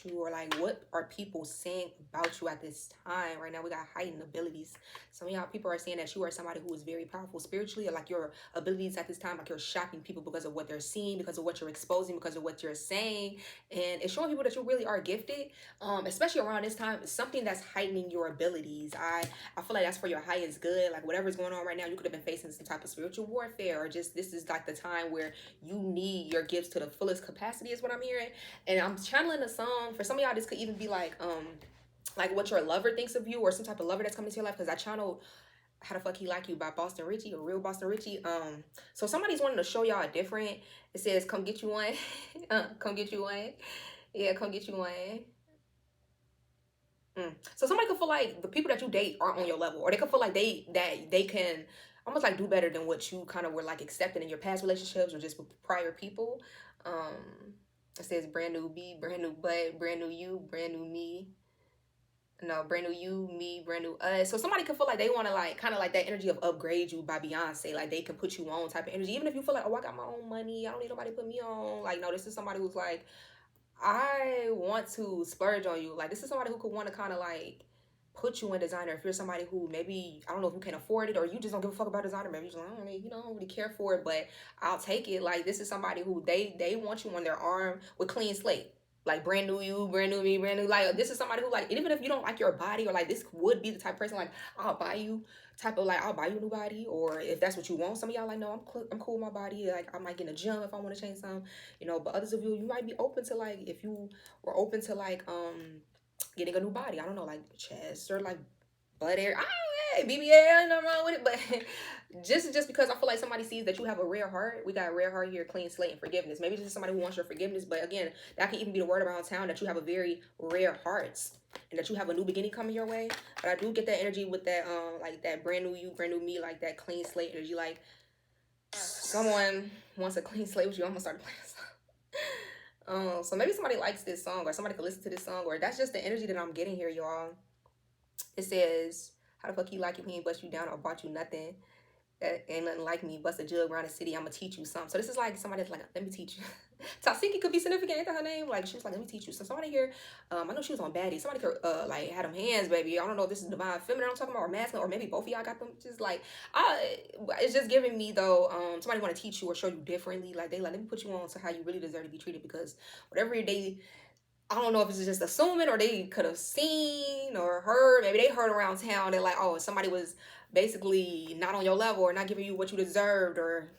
about you, or like what are people saying about you at this time? Right now we got heightened abilities. Some of y'all people are saying that you are somebody who is very powerful spiritually, or like your abilities at this time, like you're shocking people because of what they're seeing, because of what you're exposing, because of what you're saying. And it's showing people that you really are gifted, especially around this time. It's something that's heightening your abilities. I feel like that's for your highest good. Like whatever's going on right now, you could have been facing some type of spiritual warfare, or just this is like the time where you need your gifts to the fullest capacity is what I'm hearing. And I'm channeling a song. For some of y'all, this could even be like what your lover thinks of you, or some type of lover that's coming into your life. Because I channeled How the Fuck He Like You by Boston Richie, or Real Boston Richie. So somebody's wanting to show y'all a different. It says, come get you one. Come get you one. Yeah, come get you one. So somebody could feel like the people that you date aren't on your level, or they could feel like they can almost like do better than what you kind of were like accepting in your past relationships, or just with prior people. It says brand new B, brand new butt, brand new you, brand new me. No, brand new you, me, brand new us. So somebody could feel like they want to like kind of like that energy of upgrade you by Beyonce. Like they can put you on type of energy, even if you feel like, oh, I got my own money, I don't need nobody to put me on. Like no, this is somebody who's like, I want to splurge on you. Like this is somebody who could want to kind of like put you in designer. If you're somebody who maybe, I don't know if you can afford it, or you just don't give a fuck about designer, maybe you're just like, I don't really, I don't really care for it, but I'll take it. Like this is somebody who they want you on their arm with clean slate. Like brand new you, brand new me, brand new. Like this is somebody who like, even if you don't like your body, or like this would be the type of person like, I'll buy you type of like, I'll buy you a new body, or if that's what you want. Some of y'all like, no, I'm cool with my body. Like I might get in a gym if I want to change something, but others of you, you might be open to like, if you were open to like getting a new body, I don't know, like chest or like butt area. Hey, BBL, nothing wrong with it. But just because I feel like somebody sees that you have a rare heart, we got a rare heart here, clean slate and forgiveness. Maybe this is somebody who wants your forgiveness, but again, that can even be the word around town that you have a very rare heart, and that you have a new beginning coming your way. But I do get that energy with that like that brand new you, brand new me, like that clean slate energy. Like someone wants a clean slate with you. I'm gonna start playing a song. So maybe somebody likes this song, or somebody could listen to this song, or that's just the energy that I'm getting here, y'all. It says, how the fuck he like you? He ain't bust you down or bought you nothing. That ain't nothing like me. Bust a jug around the city. I'ma teach you something. So this is like somebody that's like, let me teach you. Tasiki could be significant. Ain't that her name? Like she was like, let me teach you. So somebody here, I know she was on Baddie. Somebody could like had them hands, baby. I don't know if this is divine feminine I'm talking about, or masculine, or maybe both of y'all got them. Just like, it's just giving me though. Somebody want to teach you or show you differently. Like they like, let me put you on to how you really deserve to be treated, because whatever they, I don't know if it's just assuming, or they could have seen or heard. Maybe they heard around town that like, oh, somebody was basically not on your level, or not giving you what you deserved, or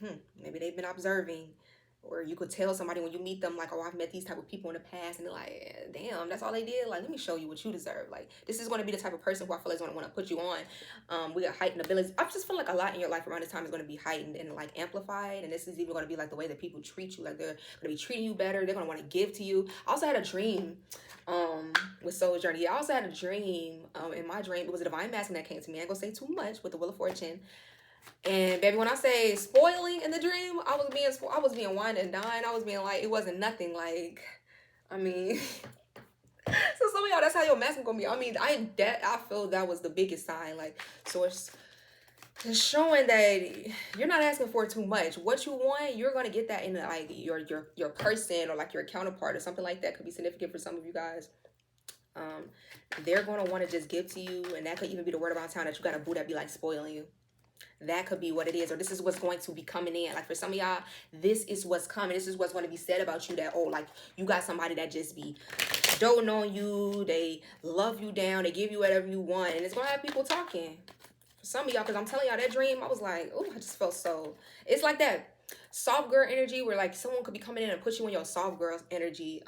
maybe they've been observing. Or you could tell somebody when you meet them, like, oh, I've met these type of people in the past, and they're like, damn, that's all they did. Like, let me show you what you deserve. Like, this is going to be the type of person who I feel like is going to want to put you on. We got heightened abilities. I just feel like a lot in your life around this time is going to be heightened and like amplified. And this is even going to be like the way that people treat you. Like they're going to be treating you better. They're going to want to give to you. I also had a dream with Soul Journey. I also had a dream. In my dream, it was a divine masculine that came to me. I ain't gonna say too much with the Wheel of Fortune. And baby, when I say spoiling in the dream, I was being wine and dine. I was being like, it wasn't nothing. Like, I mean, so some of y'all, that's how your masculine gonna be. I mean, I feel that was the biggest sign. Like, so it's showing that you're not asking for too much. What you want, you're gonna get that in like your person, or like your counterpart, or something like that. Could be significant for some of you guys. They're gonna want to just give to you, and that could even be the word around town that you got a boo that be like spoiling you. That could be what it is, or this is what's going to be coming in. Like for some of y'all, this is what's coming. This is what's going to be said about you, that, oh, like you got somebody that just be doting on you. They love you down. They give you whatever you want, and it's going to have people talking. For some of y'all, because I'm telling y'all, that dream, I was like, oh, I just felt so, it's like that soft girl energy where like someone could be coming in and put you in your soft girl energy,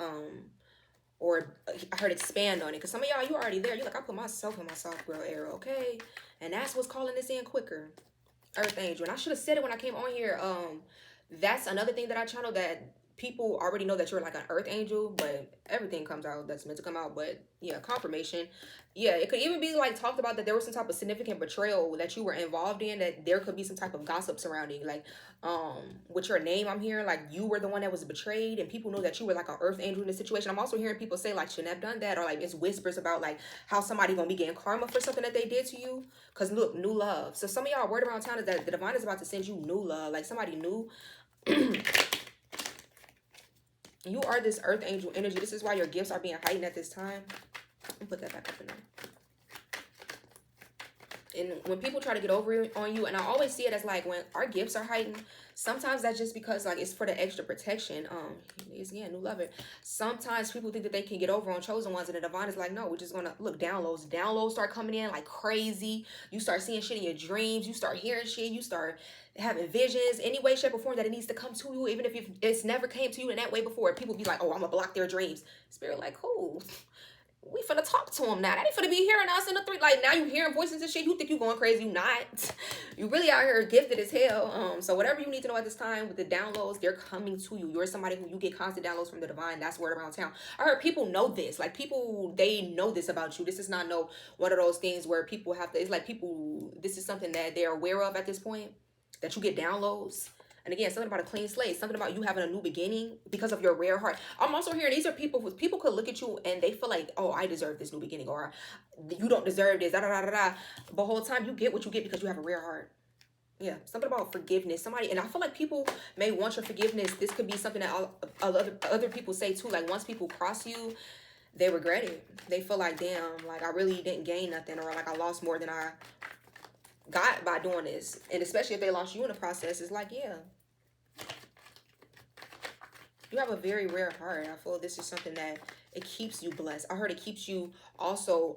or I heard expand on it, because some of y'all, you already there. You're like, I put myself in my soft girl era, okay? And that's what's calling this in quicker. Earth Angel. And I should have said it when I came on here. That's another thing that I channel, that people already know that you're like an Earth Angel, but everything comes out that's meant to come out. But yeah, confirmation. Yeah, it could even be like talked about that there was some type of significant betrayal that you were involved in, that there could be some type of gossip surrounding, like with your name. I'm hearing like you were the one that was betrayed, and people know that you were like an Earth Angel in the situation. I'm also hearing people say like shouldn't have done that, or like it's whispers about like how somebody gonna be getting karma for something that they did to you. Because look, new love. So some of y'all, word around town is that the divine is about to send you new love, like somebody new. You are this earth angel energy. This is why your gifts are being heightened at this time. Let me put that back up in there. And when people try to get over on you, and I always see it as like when our gifts are heightened, sometimes that's just because like it's for the extra protection. It's again new lover. Sometimes people think that they can get over on chosen ones, and the divine is like, no, we're just gonna look downloads. Downloads start coming in like crazy. You start seeing shit in your dreams. You start hearing shit. You start having visions, any way, shape, or form that it needs to come to you, even if it's never came to you in that way before. People be like, oh, I'm gonna block their dreams. Spirit like, cool. We finna talk to him now. That ain't finna be hearing us in the three. Like, now you hearing voices and shit. You think you going crazy. You not. You really out here gifted as hell. So whatever you need to know at this time with the downloads, they're coming to you. You're somebody who you get constant downloads from the divine. That's word around town. I heard people know this. Like, people, they know this about you. This is not one of those things where people have to, it's like people, this is something that they're aware of at this point, that you get downloads. And again, something about a clean slate, something about you having a new beginning because of your rare heart. I'm also hearing these are people who people could look at you and they feel like, oh, I deserve this new beginning, or you don't deserve this, da da da da da. But the whole time you get what you get because you have a rare heart. Yeah, something about forgiveness. Somebody, and I feel like people may want your forgiveness. This could be something that other people say too. Like once people cross you, they regret it. They feel like, damn, like I really didn't gain nothing, or like I lost more than I got by doing this. And especially if they lost you in the process, it's like, yeah. You have a very rare heart. I feel this is something that it keeps you blessed. I heard it keeps you also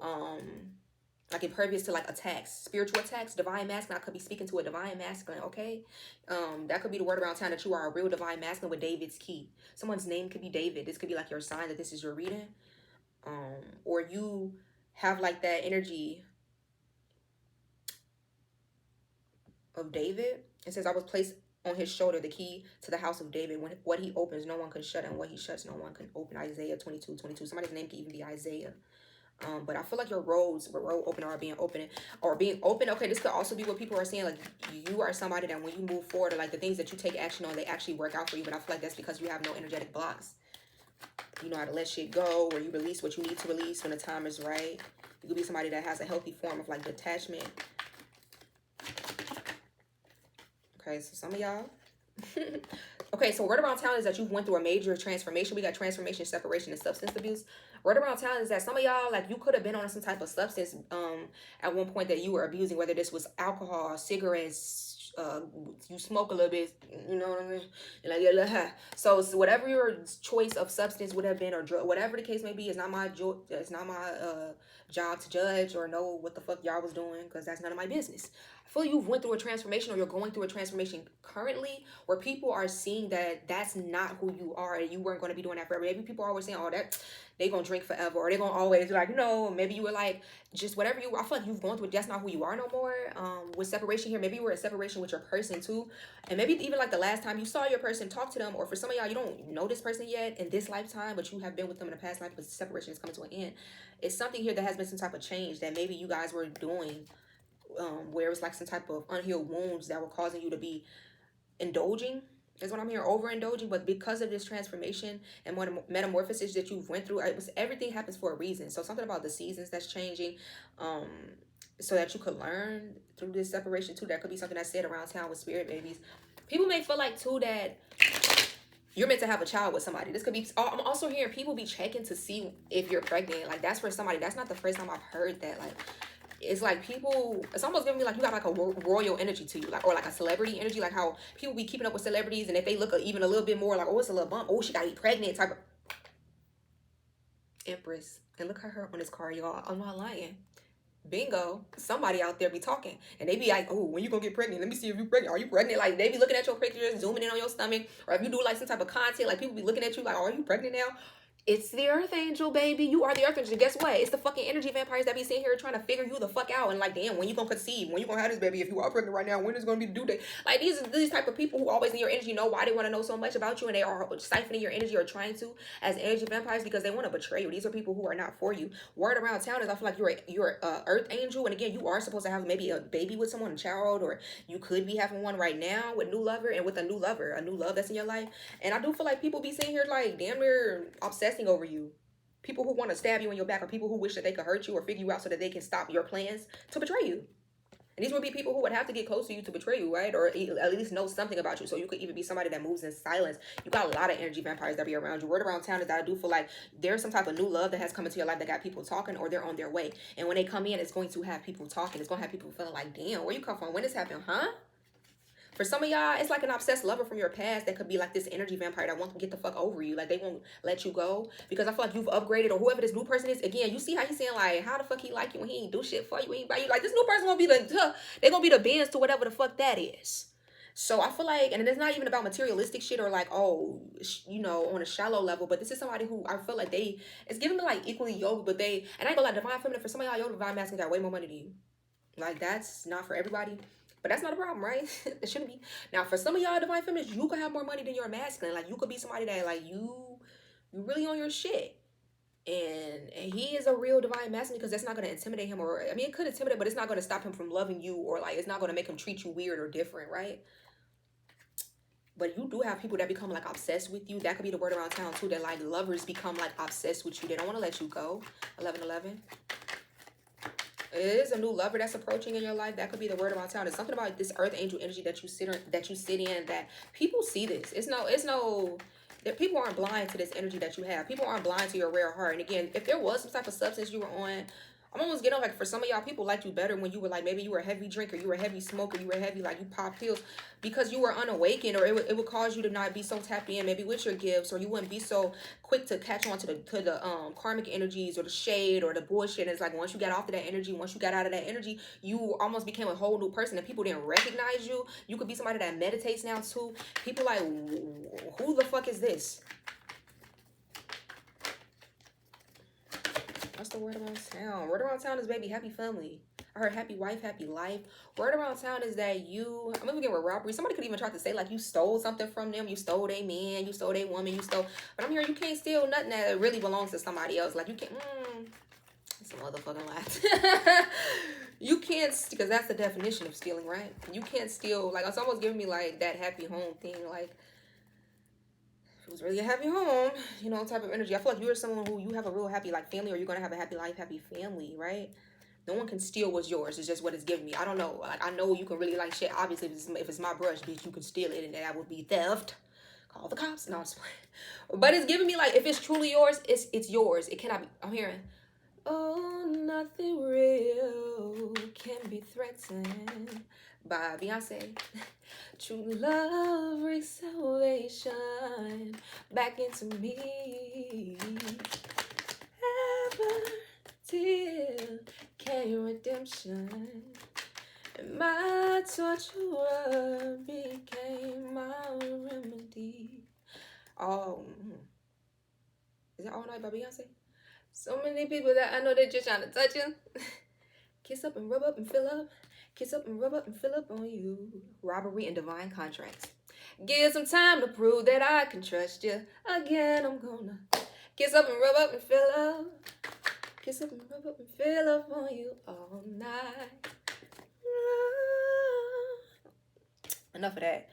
like impervious to like attacks, spiritual attacks, divine masculine. I could be speaking to a divine masculine, okay? That could be the word around town that you are a real divine masculine with David's key. Someone's name could be David. This could be like your sign that this is your reading. Or you have like that energy of David. It says, I was placed on his shoulder the key to the house of David. When what he opens, no one can shut, and what he shuts, no one can open. Isaiah 22:22. Somebody's name can even be Isaiah. But I feel like your road opener are being open. Okay, this could also be what people are saying. Like you are somebody that when you move forward, or like the things that you take action on, they actually work out for you. But I feel like that's because you have no energetic blocks. You know how to let shit go, or you release what you need to release when the time is right. You could be somebody that has a healthy form of like detachment. Okay, so some of y'all. Okay, so word around town is that you went through a major transformation. We got transformation, separation, and substance abuse. Word around town is that some of y'all, like, you could have been on some type of substance at one point that you were abusing, whether this was alcohol, cigarettes, you smoke a little bit, you know what I mean? You're like, yeah, high. So whatever your choice of substance would have been, or drug, whatever the case may be, it's not my job to judge or know what the fuck y'all was doing, because that's none of my business. I feel you've went through a transformation, or you're going through a transformation currently, where people are seeing that that's not who you are, and you weren't going to be doing that forever. Maybe people are always saying, oh, that they gonna drink forever, or they gonna always like, no, maybe you were like, just whatever you, I feel like you've gone through it, that's not who you are no more. With separation here, maybe you were in separation with your person too, and maybe even like the last time you saw your person, talk to them, or for some of y'all, you don't know this person yet in this lifetime, but you have been with them in a past life, but separation is coming to an end. It's something here that has been some type of change that maybe you guys were doing, where it was like some type of unhealed wounds that were causing you to be indulging, is what I'm hearing, overindulging. But because of this transformation and metamorphosis that you've went through, everything happens for a reason. So something about the seasons that's changing, so that you could learn through this separation too. That could be something that's said around town with spirit babies. People may feel like too that you're meant to have a child with somebody. This could be, I'm also hearing people be checking to see if you're pregnant. Like that's for somebody. That's not the first time I've heard that. Like, it's like people, it's almost giving me like you got like a royal energy to you, like, or like a celebrity energy, like how people be keeping up with celebrities, and if they look even a little bit more like, oh, it's a little bump, oh, she gotta be pregnant type of Empress. And look at her on this card, y'all. I'm not lying. Bingo. Somebody out there be talking, and they be like, oh, when you gonna get pregnant? Let me see if you pregnant. Are you pregnant? Like they be looking at your pictures, zooming in on your stomach, or if you do like some type of content, like people be looking at you like, oh, are you pregnant now? It's the Earth Angel, baby. You are the Earth Angel. Guess what? It's the fucking energy vampires that be sitting here trying to figure you the fuck out. And like, damn, when you gonna conceive? When you gonna have this baby? If you are pregnant right now, when is gonna be the due date? Like, these type of people who always in your energy know why they want to know so much about you, and they are siphoning your energy or trying to as energy vampires because they want to betray you. These are people who are not for you. Word around town is I feel like you're Earth Angel, and again, you are supposed to have maybe a baby with someone, a child, or you could be having one right now with new lover, and with a new lover, a new love that's in your life. And I do feel like people be sitting here like damn near obsessing over you. People who want to stab you in your back, or people who wish that they could hurt you or figure you out so that they can stop your plans to betray you. And these would be people who would have to get close to you to betray you, right? Or at least know something about you. So you could even be somebody that moves in silence. You got a lot of energy vampires that be around you. Word around town is that I do feel like there's some type of new love that has come into your life that got people talking, or they're on their way. And when they come in, it's going to have people talking. It's going to have people feeling like, damn, where you come from? When this happened, huh? For some of y'all, it's like an obsessed lover from your past that could be like this energy vampire that wants to get the fuck over you. Like, they won't let you go because I feel like you've upgraded, or whoever this new person is. Again, you see how he's saying, like, how the fuck he like you when he ain't do shit for you, he ain't buy you. Like, this new person gonna be they gonna be the Benz to whatever the fuck that is. So I feel like, and it's not even about materialistic shit or like, oh, you know, on a shallow level, but this is somebody who I feel like it's giving me like equally yoked, but and I ain't gonna lie, divine feminine, for some of y'all, your divine masculine got way more money than you. Like, that's not for everybody. But that's not a problem, right? It shouldn't be. Now, for some of y'all divine feminists, you could have more money than your masculine. Like, you could be somebody that, like, you really on your shit. And he is a real divine masculine because that's not going to intimidate him. Or, I mean, it could intimidate, but it's not going to stop him from loving you. Or, like, it's not going to make him treat you weird or different, right? But you do have people that become, like, obsessed with you. That could be the word around town, too. That, like, lovers become, like, obsessed with you. They don't want to let you go. 1111. It is a new lover that's approaching in your life. That could be the word around town. It's something about this earth angel energy that you sit in that people see this. That people aren't blind to this energy that you have. People aren't blind to your rare heart. And again, if there was some type of substance you were on, I'm almost getting like, for some of y'all, people liked you better when you were like, maybe you were a heavy drinker, you were a heavy smoker, you were heavy, like you pop pills because you were unawakened, or it would cause you to not be so tapped in maybe with your gifts, or you wouldn't be so quick to catch on to the karmic energies or the shade or the bullshit. And it's like, once you got off of that energy, once you got out of that energy, you almost became a whole new person and people didn't recognize you. You could be somebody that meditates now too. People like, who the fuck is this? What's the word around town? Word around town is, baby, happy family. I heard happy wife, happy life. Word around town is that I'm gonna begin with robbery. Somebody could even try to say like you stole something from them. You stole their man, you stole their woman, but I'm hearing you can't steal nothing that really belongs to somebody else. Like you can't, it's a motherfucking lie. You can't, because that's the definition of stealing, right? You can't steal, like it's almost giving me like that happy home thing, like, it was really a happy home, you know, type of energy. I feel like you're someone who you have a real happy like family, or you're gonna have a happy life, happy family, right? No one can steal what's yours. It's just what it's giving me. I don't know. Like, I know you can really like shit. Obviously, if it's my brush, bitch, you can steal it, and that would be theft. Call the cops. No, I'm just playing. But it's giving me like, if it's truly yours, it's yours. It cannot be. I'm hearing, oh, nothing real can be threatened, by Beyonce. True love brings salvation back into me. Ever till came redemption, and my torturer became my remedy. Oh, is that All Night by Beyonce? So many people that I know, they're just trying to touch you. Kiss up and rub up and fill up. Kiss up and rub up and fill up on you. Robbery and divine contracts. Give some time to prove that I can trust you. Again, I'm gonna kiss up and rub up and fill up. Kiss up and rub up and fill up on you all night. Enough of that.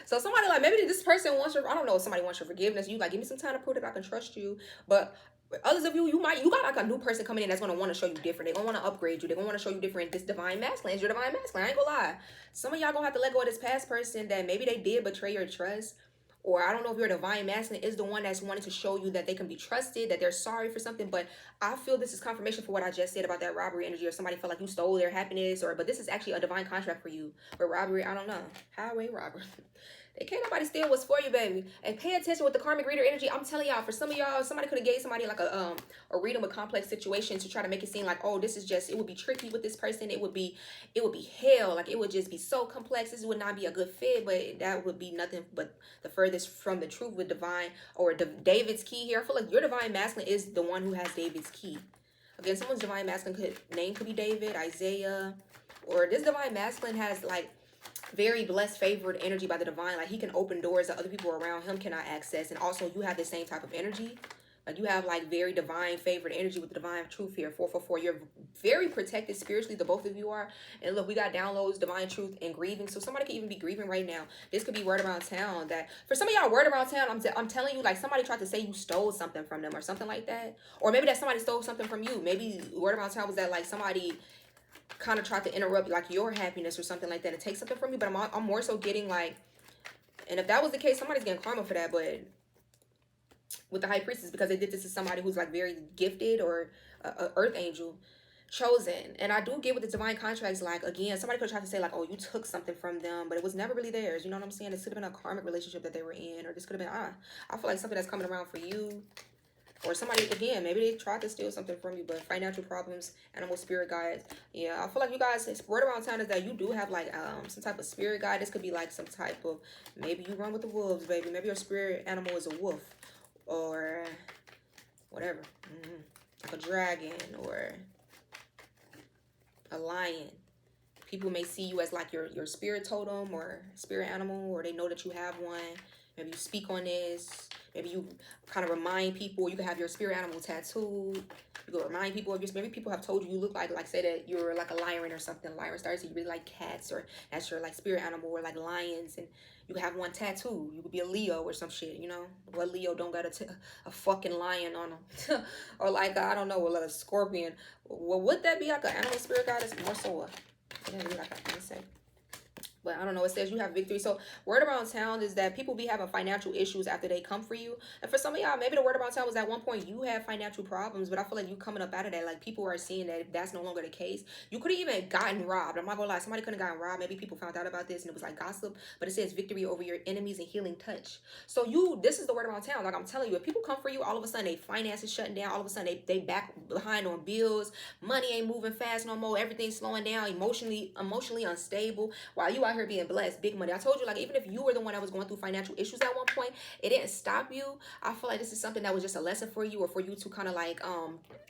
So somebody like, maybe this person wants your, I don't know if somebody wants your forgiveness. You like, give me some time to prove that I can trust you. But others of you, you got like a new person coming in that's going to want to show you different. They're going to want to upgrade you. They're going to want to show you different. This divine masculine is your divine masculine. I ain't gonna lie. Some of y'all going to have to let go of this past person that maybe they did betray your trust. Or I don't know if your divine masculine is the one that's wanting to show you that they can be trusted, that they're sorry for something. But I feel this is confirmation for what I just said about that robbery energy, or somebody felt like you stole their happiness, but this is actually a divine contract for you. But robbery, I don't know. Highway robbery. They can't nobody steal what's for you, baby. And pay attention with the karmic reader energy. I'm telling y'all, for some of y'all, somebody could have gave somebody like a reading with complex situations to try to make it seem like, oh, this is just, it would be tricky with this person. It would be hell. Like, it would just be so complex. This would not be a good fit, but that would be nothing but the furthest from the truth with divine, or David's key here. I feel like your divine masculine is the one who has David's key. Again, someone's divine masculine name could be David, Isaiah, or this divine masculine has like very blessed, favored energy by the divine. Like, he can open doors that other people around him cannot access. And also, you have the same type of energy. You have like very divine favored energy with the divine truth here. 444. You're very protected spiritually. The both of you are. And look, we got downloads, divine truth, and grieving. So somebody could even be grieving right now. This could be word around town. That for some of y'all, word around town, I'm telling you, like somebody tried to say you stole something from them or something like that. Or maybe that somebody stole something from you. Maybe word around town was that like somebody kind of tried to interrupt like your happiness or something like that and take something from you. But I'm more so getting like, and if that was the case, somebody's getting karma for that. But with the high priestess, because they did this to somebody who's like very gifted or a earth angel chosen. And I do get with the divine contracts, like again, somebody could try to say like, oh, you took something from them, but it was never really theirs. You know what I'm saying? This could have been a karmic relationship that they were in, or this could have been I feel like something that's coming around for you. Or somebody, again, maybe they tried to steal something from you, but financial problems, animal spirit guides. Yeah, I feel like you guys, word around town is that you do have like some type of spirit guide. This could be like some type of, maybe you run with the wolves, baby. Maybe your spirit animal is a wolf or whatever. Like a dragon or a lion. People may see you as like your spirit totem or spirit animal, or they know that you have one. Maybe you speak on this. Maybe you kind of remind people. You could have your spirit animal tattooed. You could remind people of your. Maybe people have told you look like say that you're like a lion or something. Lion stars, you really like cats, or that's your like spirit animal, or like lions, and you could have one tattoo. You could be a Leo or some shit, you know. What Leo don't got a fucking lion on them, or like I don't know, a scorpion. Well, would that be like an animal spirit goddess? More so a, like I say. But I don't know, it says you have victory. So word around town is that people be having financial issues after they come for you. And for some of y'all, maybe the word around town was at one point you had financial problems, but I feel like you coming up out of that. Like people are seeing that that's no longer the case. You could have even gotten robbed. I'm not gonna lie, somebody could have gotten robbed. Maybe people found out about this and it was like gossip, but it says victory over your enemies and healing touch. So this is the word around town. Like I'm telling you, if people come for you, all of a sudden they finances shutting down, all of a sudden they back behind on bills, money ain't moving fast no more, everything's slowing down, emotionally unstable, while you out here being blessed, big money. I told you, like, even if you were the one that was going through financial issues at one point, it didn't stop you. I feel like this is something that was just a lesson for you, or for you to kind of like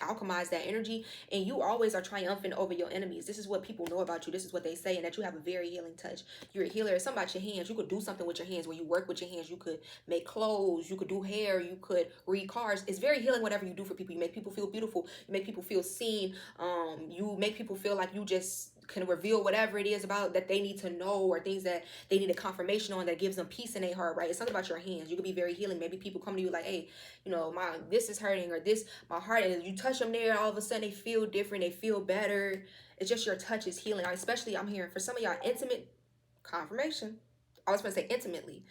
alchemize that energy. And you always are triumphant over your enemies. This is what people know about you. This is what they say, and that you have a very healing touch. You're a healer. It's something about your hands. You could do something with your hands, where you work with your hands. You could make clothes, you could do hair, you could read cards. It's very healing whatever you do for people. You make people feel beautiful, you make people feel seen, you make people feel like you just can reveal whatever it is about that they need to know, or things that they need a confirmation on that gives them peace in their heart, right? It's something about your hands. You could be very healing. Maybe people come to you like, hey, you know, this is hurting, or this, my heart, and you touch them there, all of a sudden they feel different, they feel better. It's just your touch is healing. Especially, I'm hearing for some of y'all, intimate confirmation. I was going to say intimately.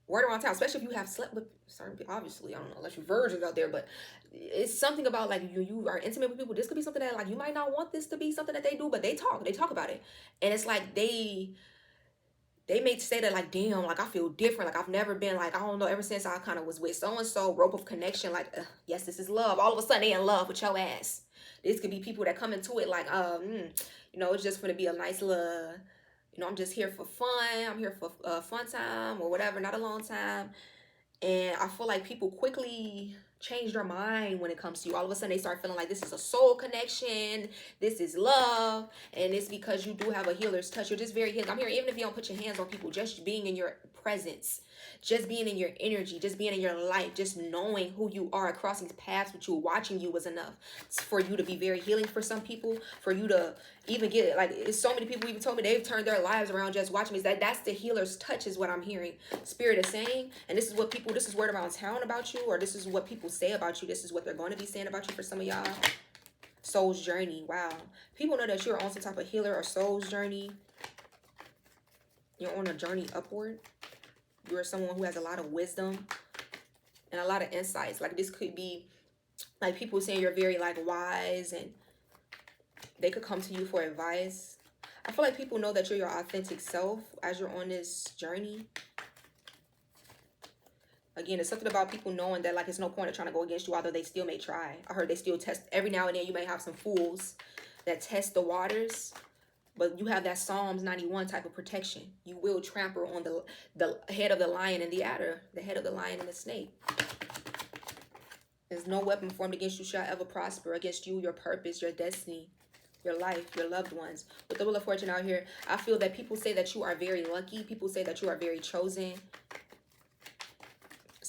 Word around town, especially if you have slept with certain people. Obviously, I don't know, unless you're virgins out there, but it's something about like you are intimate with people. This could be something that like you might not want this to be something that they do, but they talk about it, and it's like they may say that like, damn, like I feel different, like I've never been like, I don't know, ever since I kind of was with so and so, rope of connection, like yes, this is love. All of a sudden they in love with your ass. This could be people that come into it like you know, it's just gonna be a nice little, you know, I'm just here for fun. I'm here for fun time or whatever, not a long time. And I feel like people quickly change their mind when it comes to you. All of a sudden they start feeling like this is a soul connection, this is love, and it's because you do have a healer's touch. You're just very healing. I'm here, even if you don't put your hands on people, just being in your presence, just being in your energy, just being in your light, just knowing who you are, crossing paths with you, watching you was enough for you to be very healing for some people, for you to even get it. Like, it's so many people even told me they've turned their lives around just watching me. That's the healer's touch is what I'm hearing Spirit is saying. And this is what people, this is word around town about you, or this is what people say about you. This is what they're going to be saying about you for some of y'all. Soul's journey. Wow. People know that you're on some type of healer or soul's journey. You're on a journey upward. You're someone who has a lot of wisdom and a lot of insights. Like, this could be like people saying you're very like wise, and they could come to you for advice. I feel like people know that you're your authentic self as you're on this journey. Again, it's something about people knowing that like it's no point in trying to go against you, although they still may try. I heard they still test every now and then. You may have some fools that test the waters, but you have that Psalms 91 type of protection. You will trample on the head of the lion and the adder, the head of the lion and the snake. There's no weapon formed against you shall ever prosper, against you, your purpose, your destiny, your life, your loved ones. With the Wheel of Fortune out here, I feel that people say that you are very lucky. People say that you are very chosen.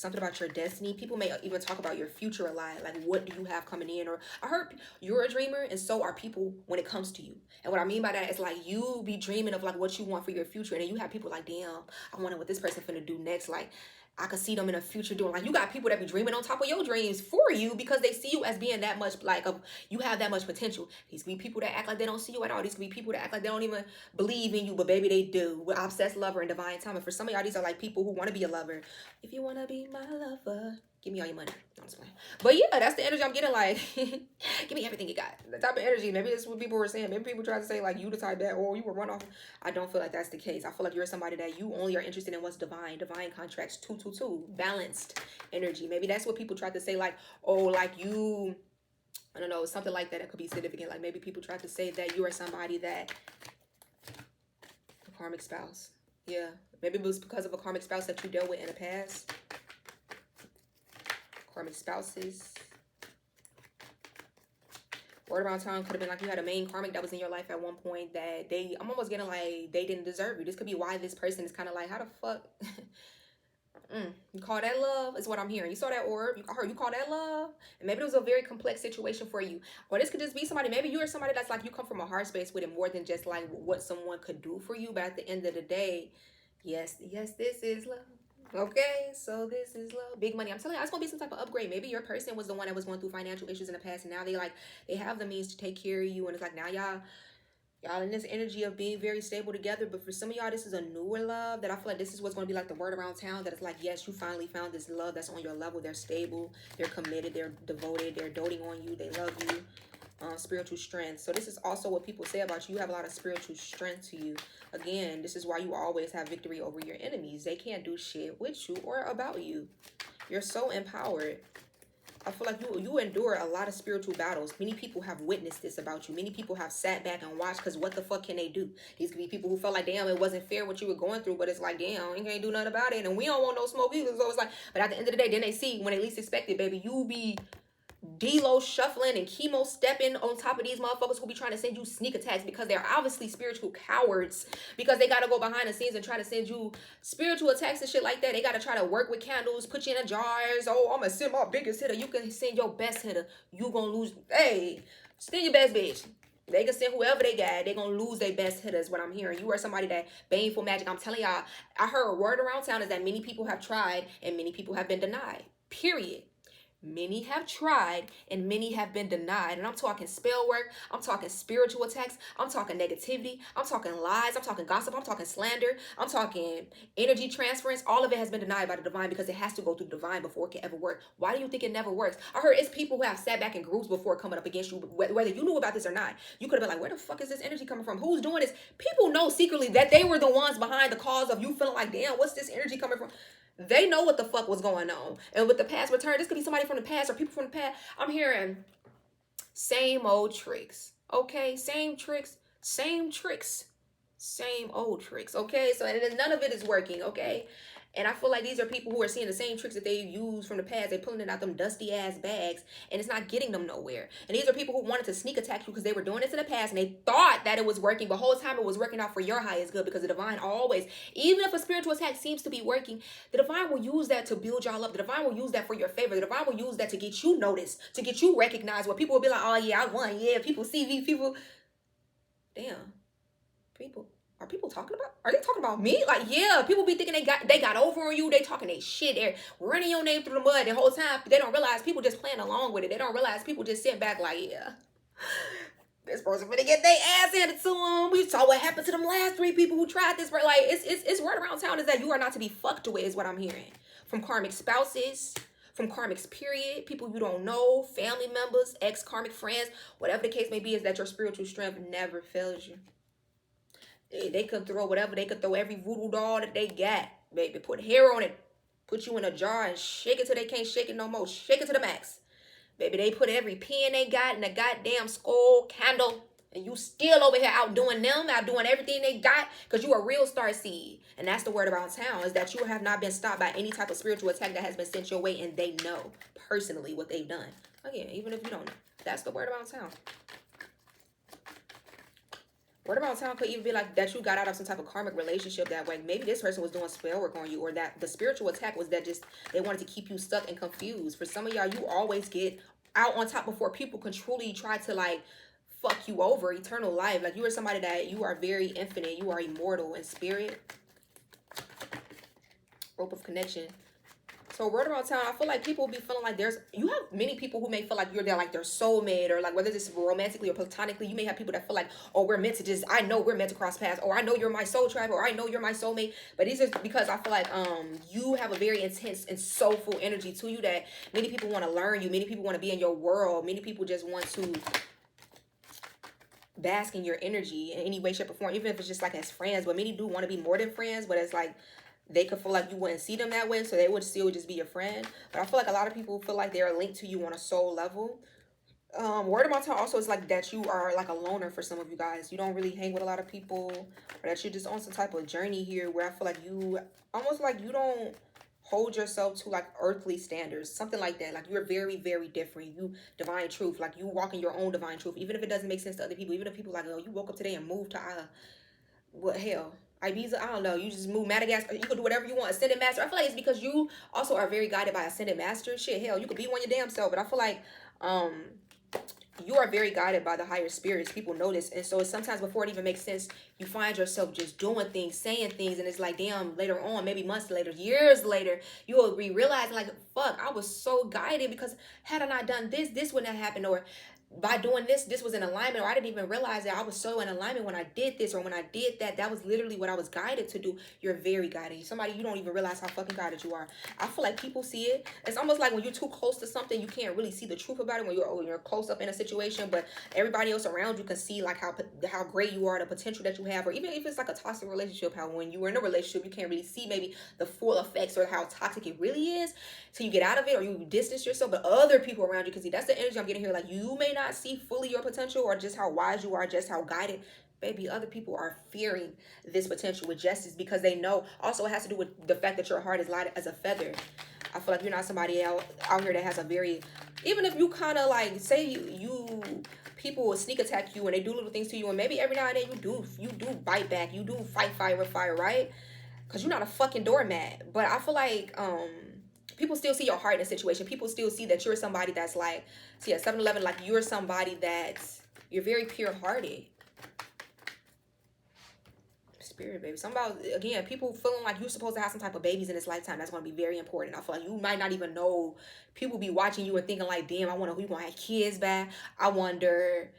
something about your destiny. People may even talk about your future a lot. Like, what do you have coming in? Or I heard you're a dreamer, and so are people when it comes to you. And what I mean by that is like you be dreaming of like what you want for your future, and then you have people like, damn, I wonder what this person finna do next. Like, I could see them in the future doing, like, you got people that be dreaming on top of your dreams for you because they see you as being that much, like, you have that much potential. These could be people that act like they don't see you at all. These could be people that act like they don't even believe in you, but baby, they do. With obsessed lover and divine timing. For some of y'all, these are like people who want to be a lover. If you want to be my lover, give me all your money. I'm just playing. But yeah, that's the energy I'm getting. Like, give me everything you got. The type of energy. Maybe that's what people were saying. Maybe people try to say like you the type that, or you were run off. I don't feel like that's the case. I feel like you're somebody that you only are interested in what's divine. Divine contracts 222. Balanced energy. Maybe that's what people try to say like, oh, like you, I don't know, something like that. It could be significant. Like maybe people try to say that you are somebody that a karmic spouse. Yeah. Maybe it was because of a karmic spouse that you dealt with in the past. Karmic spouses. Word around town could have been like you had a main karmic that was in your life at one point that I'm almost getting like they didn't deserve you. This could be why this person is kind of like, how the fuck? You call that love is what I'm hearing. You saw that orb. I heard you call that love. And maybe it was a very complex situation for you. Or this could just be somebody, maybe you're somebody that's like you come from a heart space with it more than just like what someone could do for you. But at the end of the day, yes, this is love. Okay, so this is love. Big money. I'm telling you, it's gonna be some type of upgrade. Maybe your person was the one that was going through financial issues in the past, and now they have the means to take care of you, and it's like now y'all in this energy of being very stable together. But for some of y'all, this is a newer love that I feel like this is what's going to be like the word around town, that it's like, yes, you finally found this love that's on your level. They're stable, they're committed, they're devoted, they're doting on you, they love you. Spiritual strength. So this is also what people say about you. You have a lot of spiritual strength to you. Again, this is why you always have victory over your enemies. They can't do shit with you or about you. You're so empowered. I feel like you endure a lot of spiritual battles. Many people have witnessed this about you. Many people have sat back and watched, because what the fuck can they do? These could be people who felt like, damn, it wasn't fair what you were going through, but it's like, damn, you can't do nothing about it, and we don't want no smoke either. So it's like, but at the end of the day, then they see when they least expect it, baby, you be D-Lo shuffling and chemo stepping on top of these motherfuckers who be trying to send you sneak attacks because they're obviously spiritual cowards, because they got to go behind the scenes and try to send you spiritual attacks and shit like that. They got to try to work with candles, put you in a jars. Oh, I'm going to send my biggest hitter. You can send your best hitter. You going to lose. Hey, send your best bitch. They can send whoever they got. They going to lose their best hitters, what I'm hearing. You are somebody that baneful magic. I'm telling y'all, I heard a word around town is that many people have tried and many people have been denied. Period. Many have tried and many have been denied. And I'm talking spell work. I'm talking spiritual attacks. I'm talking negativity. I'm talking lies. I'm talking gossip. I'm talking slander. I'm talking energy transference. All of it has been denied by the divine because it has to go through the divine before it can ever work. Why do you think it never works? I heard it's people who have sat back in groups before coming up against you, whether you knew about this or not. You could have been like, where the fuck is this energy coming from? Who's doing this? People know secretly that they were the ones behind the cause of you feeling like, damn, what's this energy coming from? They know what the fuck was going on. And with the past return, this could be somebody from the past or people from the past. I'm hearing same old tricks. Okay? Same tricks. Same tricks. Same old tricks. Okay? So and none of it is working. Okay? And I feel like these are people who are seeing the same tricks that they used from the past. They're pulling it out them dusty ass bags, and it's not getting them nowhere. And these are people who wanted to sneak attack you because they were doing this in the past, and they thought that it was working, but the whole time it was working out for your highest good, because the divine always, even if a spiritual attack seems to be working, the divine will use that to build y'all up. The divine will use that for your favor. The divine will use that to get you noticed, to get you recognized, where people will be like, oh yeah, I won. Yeah, people see me. People, damn, people. Are people talking about? Are they talking about me? Like, yeah, people be thinking they got over on you. They talking they shit. They're running your name through the mud the whole time. They don't realize people just playing along with it. They don't realize people just sitting back like, yeah, this person finna get their ass handed to them. We saw what happened to them last 3 people who tried this. Like, it's word around town is that you are not to be fucked with, is what I'm hearing from karmic spouses. From karmics, period. People you don't know, family members, ex-karmic friends, whatever the case may be, is that your spiritual strength never fails you. They could throw whatever. They could throw every voodoo doll that they got, baby. Put hair on it. Put you in a jar and shake it till they can't shake it no more. Shake it to the max. Baby, they put every pen they got in a goddamn skull candle. And you still over here outdoing them, outdoing everything they got, because you a real star seed. And that's the word around town, is that you have not been stopped by any type of spiritual attack that has been sent your way, and they know personally what they've done. Again, even if you don't know. That's the word around town. Word around town could even be like that you got out of some type of karmic relationship that way. Maybe this person was doing spell work on you, or that the spiritual attack was that just they wanted to keep you stuck and confused. For some of y'all, you always get out on top before people can truly try to like fuck you over. Eternal life. Like you are somebody that you are very infinite. You are immortal in spirit. Rope of connection. So word around town, I feel like people be feeling like you have many people who may feel like you're there like their soulmate, or like whether this is romantically or platonically, you may have people that feel like, oh, we're meant to just, I know we're meant to cross paths, or I know you're my soul tribe, or I know you're my soulmate. But these are because I feel like you have a very intense and soulful energy to you that many people want to learn you, many people want to be in your world, many people just want to bask in your energy in any way, shape, or form, even if it's just like as friends. But many do want to be more than friends, but it's like they could feel like you wouldn't see them that way, so they would still just be your friend. But I feel like a lot of people feel like they're linked to you on a soul level. Word of my tongue also is like that you are like a loner for some of you guys. You don't really hang with a lot of people, or that you're just on some type of journey here where I feel like you almost like you don't hold yourself to like earthly standards, something like that. Like you're very, very different. You divine truth, like you walk in your own divine truth, even if it doesn't make sense to other people. Even if people like, oh, you woke up today and moved to what hell? Ibiza, I don't know. You just move Madagascar. You could do whatever you want. Ascended Master. I feel like it's because you also are very guided by Ascended Master. Shit, hell, you could be one your damn self. But I feel like you are very guided by the higher spirits. People know this. And so it's sometimes before it even makes sense, you find yourself just doing things, saying things. And it's like, damn, later on, maybe months later, years later, you will be realizing like, fuck, I was so guided because had I not done this, this wouldn't have happened. Or by doing this was in alignment, or I didn't even realize that I was so in alignment when I did this, or when I did that. That was literally what I was guided to do. You're very guided. Somebody you don't even realize how fucking guided you are. I feel like people see it. It's almost like when you're too close to something, you can't really see the truth about it when you're close up in a situation, but everybody else around you can see like how great you are, the potential that you have, or even if it's like a toxic relationship, how when you are in a relationship, you can't really see maybe the full effects or how toxic it really is till you get out of it, or you distance yourself, but other people around you can see. That's the energy I'm getting here. Like you may not see fully your potential or just how wise you are, just how guided. Baby, other people are fearing this potential with justice because they know. Also, it has to do with the fact that your heart is light as a feather. I feel like you're not somebody out here that has a very, even if you kind of like say you people will sneak attack you and they do little things to you, and maybe every now and then you do bite back, you do fight fire with fire, right? Because you're not a fucking doormat. But I feel like people still see your heart in a situation. People still see that you're somebody that's like, see at 7-Eleven, like you're somebody that's, you're very pure-hearted. Spirit, baby. Something about, again, people feeling like you're supposed to have some type of babies in this lifetime. That's going to be very important. I feel like you might not even know. People be watching you and thinking like, damn, I wonder who you going to have kids by. I wonder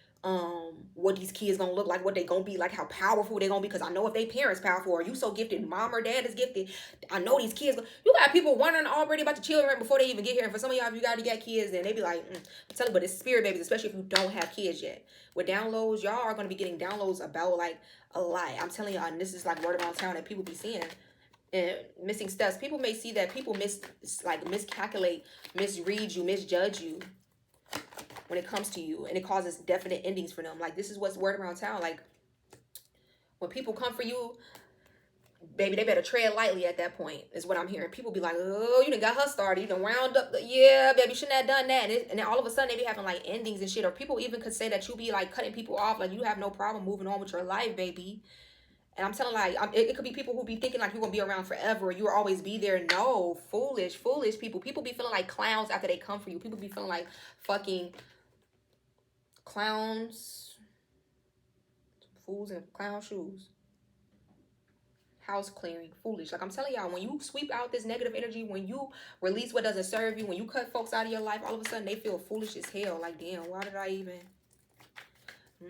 what these kids gonna look like, what they gonna be like, how powerful they gonna be, because I know if they parents powerful, or you so gifted, mom or dad is gifted, I know these kids, you got people wondering already about the children before they even get here. And for some of y'all, if you gotta get kids, then they be like, I'm telling you, but it's spirit babies, especially if you don't have kids yet. With downloads, y'all are gonna be getting downloads about like a lot. I'm telling y'all, and this is like word around town that people be seeing. And missing steps. People may see that people miscalculate, misread you, misjudge you when it comes to you, and it causes definite endings for them. Like this is what's word around town. Like when people come for you, baby, they better tread lightly at that point, is what I'm hearing. People be like, oh, you done got her started, you done wound up, yeah, baby, shouldn't have done that. And then all of a sudden they be having like endings and shit. Or people even could say that you be like cutting people off, like you have no problem moving on with your life, baby. And I'm telling like, it could be people who be thinking like you're going to be around forever, or you'll always be there. No, foolish people. People be feeling like clowns after they come for you. People be feeling like fucking clowns, fools in clown shoes. House clearing, foolish. Like I'm telling y'all, when you sweep out this negative energy, when you release what doesn't serve you, when you cut folks out of your life, all of a sudden they feel foolish as hell. Like, damn, why did I even...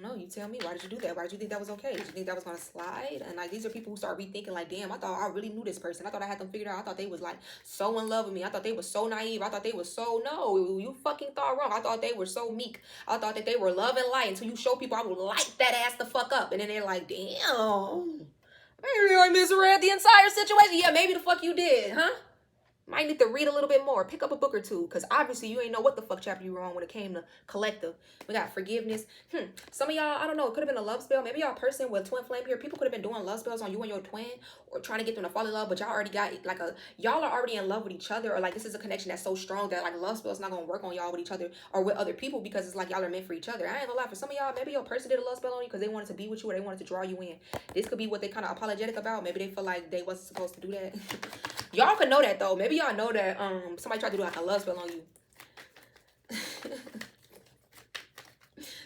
No, you tell me. Why did you do that? Why did you think that was okay? Did you think that was going to slide? And like, these are people who start rethinking like, damn, I thought I really knew this person. I thought I had them figured out. I thought they was like so in love with me. I thought they were so naive. I thought they were so, no, you fucking thought wrong. I thought they were so meek. I thought that they were love and light until you show people I would light that ass the fuck up. And then they're like, damn, maybe I misread the entire situation. Yeah, maybe the fuck you did, huh? Might need to read a little bit more. Pick up a book or two. Because obviously you ain't know what the fuck chapter you were on when it came to collective. We got forgiveness. Some of y'all, I don't know, it could have been a love spell. Maybe y'all person with twin flame here. People could have been doing love spells on you and your twin. Or trying to get them to fall in love. But y'all already got like y'all are already in love with each other. Or like this is a connection that's so strong that like love spell's not going to work on y'all with each other. Or with other people. Because it's like y'all are meant for each other. I ain't gonna lie. For some of y'all, maybe your person did a love spell on you because they wanted to be with you. Or they wanted to draw you in. This could be what they kind of apologetic about. Maybe they feel like they wasn't supposed to do that. Y'all could know that though. Maybe y'all know that somebody tried to do like a love spell on you.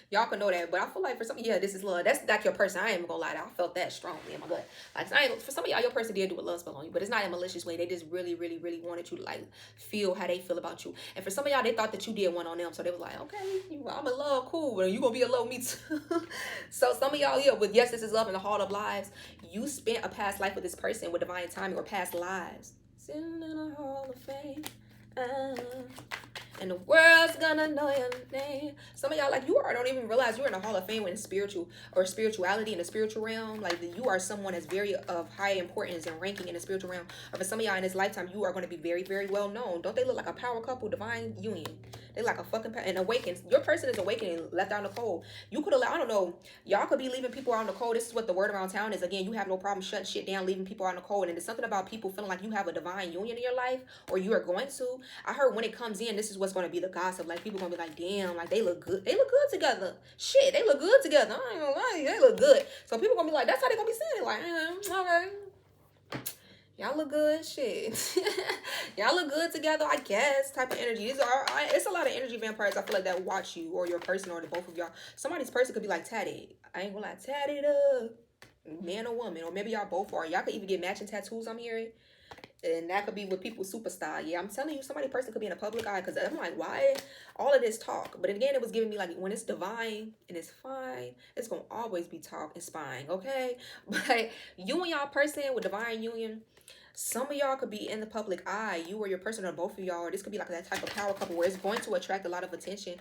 Y'all can know that, but I feel like for some, yeah, this is love. That's like your person. I ain't even gonna lie, I felt that strongly in my gut. Like for some of y'all, your person did do a love spell on you, but it's not in a malicious way. They just really, really, really wanted you to like feel how they feel about you. And for some of y'all, they thought that you did one on them, so they was like, okay, I'm in love, cool, but you gonna be in love with me too. So some of y'all, yeah, with yes, this is love in the heart of lives. You spent a past life with this person with divine timing or past lives. Sitting in a hall of fame. And the world's gonna know your name. Some of y'all, like, you are don't even realize you're in the Hall of Fame in spiritual or spirituality in the spiritual realm. Like, you are someone that's very of high importance and ranking in the spiritual realm. Or for some of y'all in this lifetime, you are going to be very, very well known. Don't they look like a power couple, divine union? They like a fucking and awakens. Your person is awakening, left out in the cold. You could have, I don't know, y'all could be leaving people out in the cold. This is what the word around town is. Again, you have no problem shutting shit down, leaving people out in the cold. And it's something about people feeling like you have a divine union in your life, or you are going to. I heard when it comes in, this is what's going to be the gossip. Like, people going to be like, damn, like, they look good. They look good together. Shit, they look good together. I ain't gonna lie, they look good. So people going to be like, that's how they going to be saying it. Like, okay. Y'all look good, shit. Y'all look good together, I guess, type of energy. It's a lot of energy vampires, I feel like, that watch you or your person or the both of y'all. Somebody's person could be like tatted. I ain't gonna lie, tatted up. Man or woman, or maybe y'all both are. Y'all could even get matching tattoos, I'm hearing. And that could be with people superstar. Yeah, I'm telling you, somebody person could be in a public eye. Because I'm like, why all of this talk? But again, it was giving me like, when it's divine and it's fine, it's going to always be talk and spying, okay? But you and y'all person with divine union, some of y'all could be in the public eye. You or your person or both of y'all. Or this could be like that type of power couple where it's going to attract a lot of attention.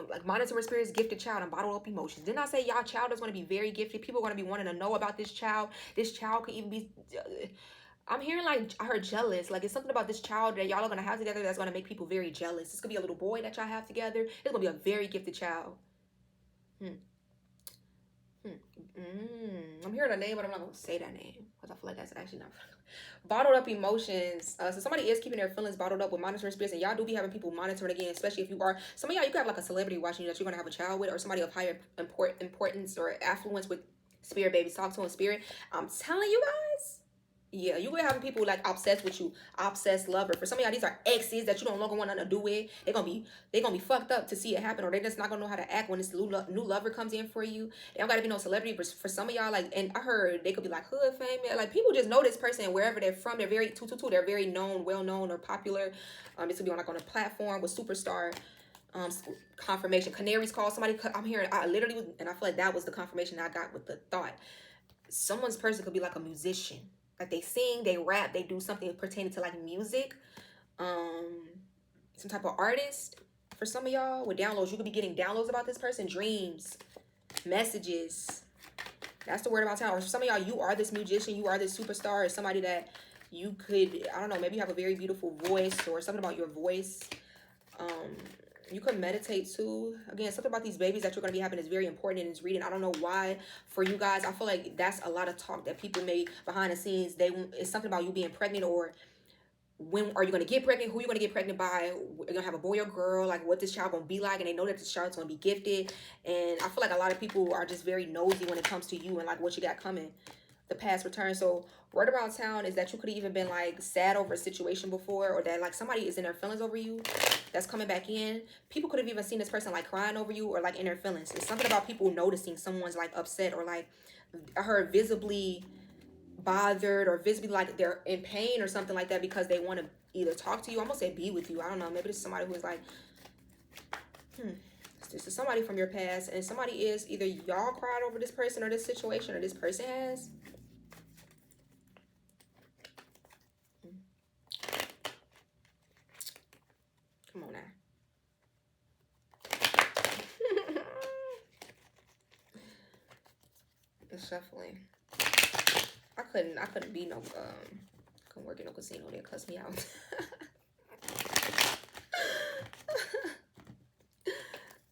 Like monitoring spirits, gifted child, and bottled up emotions. Didn't I say y'all child is going to be very gifted? People are going to be wanting to know about this child. This child could even be... I'm hearing like, I heard jealous. Like, it's something about this child that y'all are going to have together that's going to make people very jealous. This could be a little boy that y'all have together. It's going to be a very gifted child. I'm hearing a name, but I'm not going to say that name because I feel like that's actually not... Bottled up emotions. So somebody is keeping their feelings bottled up with monitoring spirits, and y'all do be having people monitoring again, especially if you are... Some of y'all, you could have like a celebrity watching you that you're going to have a child with, or somebody of higher importance or affluence with spirit babies. Talk to them, spirit. I'm telling you guys... Yeah, you gonna having people like obsessed with you, obsessed lover. For some of y'all, these are exes that you don't longer want nothing to do with. They're gonna be fucked up to see it happen, or they just not gonna know how to act when this new lover comes in for you. They don't gotta be no celebrity. But for some of y'all, like, and I heard they could be like hood famous. Like, people just know this person wherever they're from. They're very they're very known, well known, or popular. This could be on like on a platform with superstar. Confirmation. Canaries call somebody. I'm hearing. I literally was, and I feel like that was the confirmation I got with the thought. Someone's person could be like a musician. Like, they sing, they rap, they do something pertaining to like music, some type of artist. For some of y'all with downloads, you could be getting downloads about this person, dreams, messages. That's the word about town. Or for some of y'all, you are this musician, you are this superstar, or somebody that you could, I don't know, maybe you have a very beautiful voice or something about your voice. You could meditate too. Again, something about these babies that you're going to be having is very important in this reading. I don't know why for you guys. I feel like that's a lot of talk that people make behind the scenes. It's something about you being pregnant, or when are you going to get pregnant? Who are you going to get pregnant by? You're going to have a boy or girl? Like, what this child going to be like? And they know that this child's going to be gifted. And I feel like a lot of people are just very nosy when it comes to you and like what you got coming. The past return. So word around town is that you could have even been like sad over a situation before, or that like somebody is in their feelings over you that's coming back in. People could have even seen this person like crying over you or like in their feelings. It's something about people noticing someone's like upset, or like I heard visibly bothered, or visibly like they're in pain or something like that, because they want to either talk to you, I'm gonna say be with you. I don't know, maybe this is somebody who's like this is somebody from your past, and somebody is either y'all cried over this person or this situation, or this person has. Come on now. It's shuffling. I couldn't be no Couldn't work in no casino. They'll cuss me out.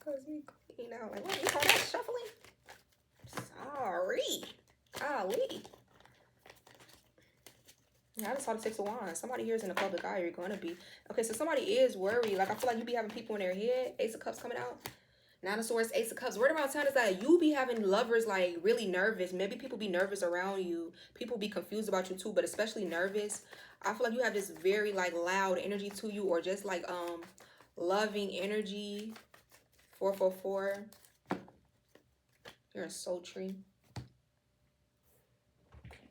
Cuss me clean out. Like, what? You call that shuffling? Sorry. Golly. Yeah, I just saw the Six of Wands. Somebody here is in the public eye. You're going to be. Okay, so somebody is worried. Like, I feel like you be having people in their head. Ace of Cups coming out. Nine of Swords, Ace of Cups. Word around town is that you be having lovers, like, really nervous. Maybe people be nervous around you. People be confused about you, too, but especially nervous. I feel like you have this very, like, loud energy to you, or just, like, loving energy. 444. You're a sultry.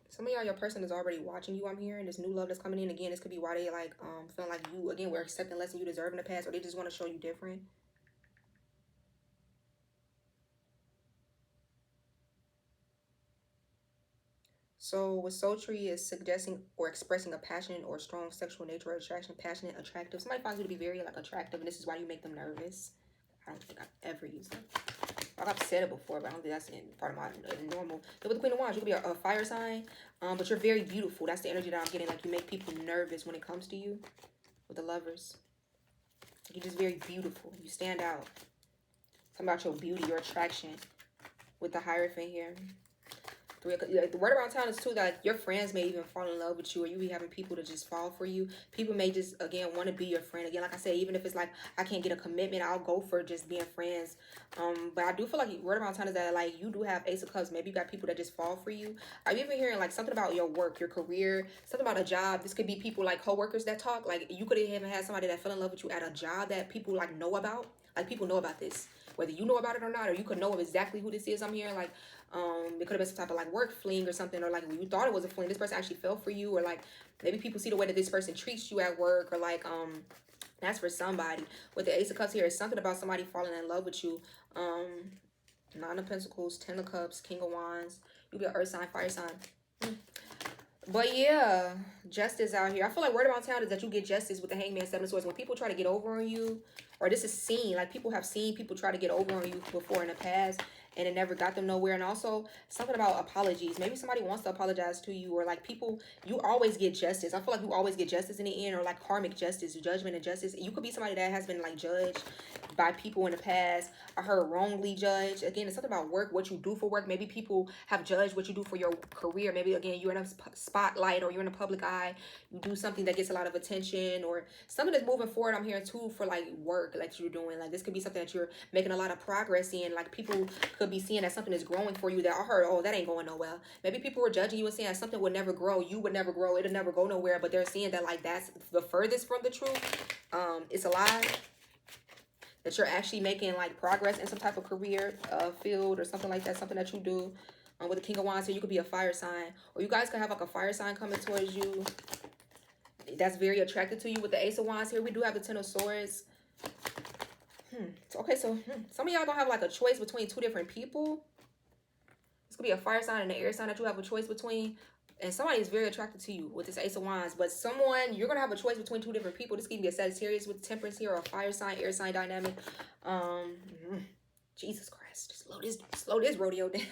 Some of y'all, your person is already watching you, I'm hearing. This new love that's coming in. Again, this could be why they, like, feeling like you, again, were accepting less than you deserve in the past, or they just want to show you different. So, with sultry is suggesting or expressing a passionate or strong sexual nature or attraction. Passionate, attractive. Somebody finds you to be very, like, attractive, and this is why you make them nervous. I don't think I've ever used that. I've said it before, but I don't think that's part of my normal. But with the Queen of Wands, you could be a fire sign, but you're very beautiful. That's the energy that I'm getting. Like, you make people nervous when it comes to you. With the Lovers, you're just very beautiful. You stand out. Something about your beauty, your attraction. With the Hierophant here. The word around town is too that, like, your friends may even fall in love with you, or you be having people to just fall for you. People may just, again, want to be your friend. Again, like I said, even if it's like, I can't get a commitment, I'll go for just being friends. But I do feel like word around town is that, like, you do have Ace of Cups. Maybe you got people that just fall for you. I'm even hearing, like, something about your work, your career, something about a job. This could be people, like, co-workers that talk. Like, you could even have somebody that fell in love with you at a job that people, like, know about. Like, people know about this, whether you know about it or not, or you could know of exactly who this is. I'm hearing, like, it could have been some type of, like, work fling or something, or, like, when you thought it was a fling, this person actually fell for you, or, like, maybe people see the way that this person treats you at work, or, like, that's for somebody. With the Ace of Cups here, it's something about somebody falling in love with you. Nine of Pentacles, Ten of Cups, King of Wands. You be an earth sign, fire sign. But yeah, justice out here. I feel like word around town is that you get justice with the Hangman, Seven of Swords. When people try to get over on you, or this is seen, like, people have seen people try to get over on you before in the past, and it never got them nowhere. And also something about apologies. Maybe somebody wants to apologize to you, or, like, people, you always get justice. I feel like you always get justice in the end, or, like, karmic justice, judgment and justice. You could be somebody that has been, like, judged by people in the past, or heard wrongly judged. Again, it's something about work, what you do for work. Maybe people have judged what you do for your career. Maybe, again, you're in a spotlight, or you're in a public eye. You do something that gets a lot of attention, or something that's moving forward. I'm hearing too for, like, work, like, you're doing. Like, this could be something that you're making a lot of progress in. Like, people could be seeing that something is growing for you that I heard, oh, that ain't going nowhere. Maybe people were judging you and saying that something would never grow. You would never grow. It'll never go nowhere. But they're seeing that, like, that's the furthest from the truth. It's a lie. That you're actually making, like, progress in some type of career field or something like that. Something that you do. With the King of Wands here, you could be a fire sign. Or you guys could have, like, a fire sign coming towards you. That's very attracted to you. With the Ace of Wands here, we do have the Ten of Swords. Okay, so some of y'all gonna have, like, a choice between two different people. This could be a fire sign and an air sign that you have a choice between. And somebody is very attracted to you with this Ace of Wands. But someone, you're going to have a choice between two different people. This could be a Sagittarius with Temperance here, or a fire sign, air sign dynamic. Jesus Christ. Slow this rodeo down.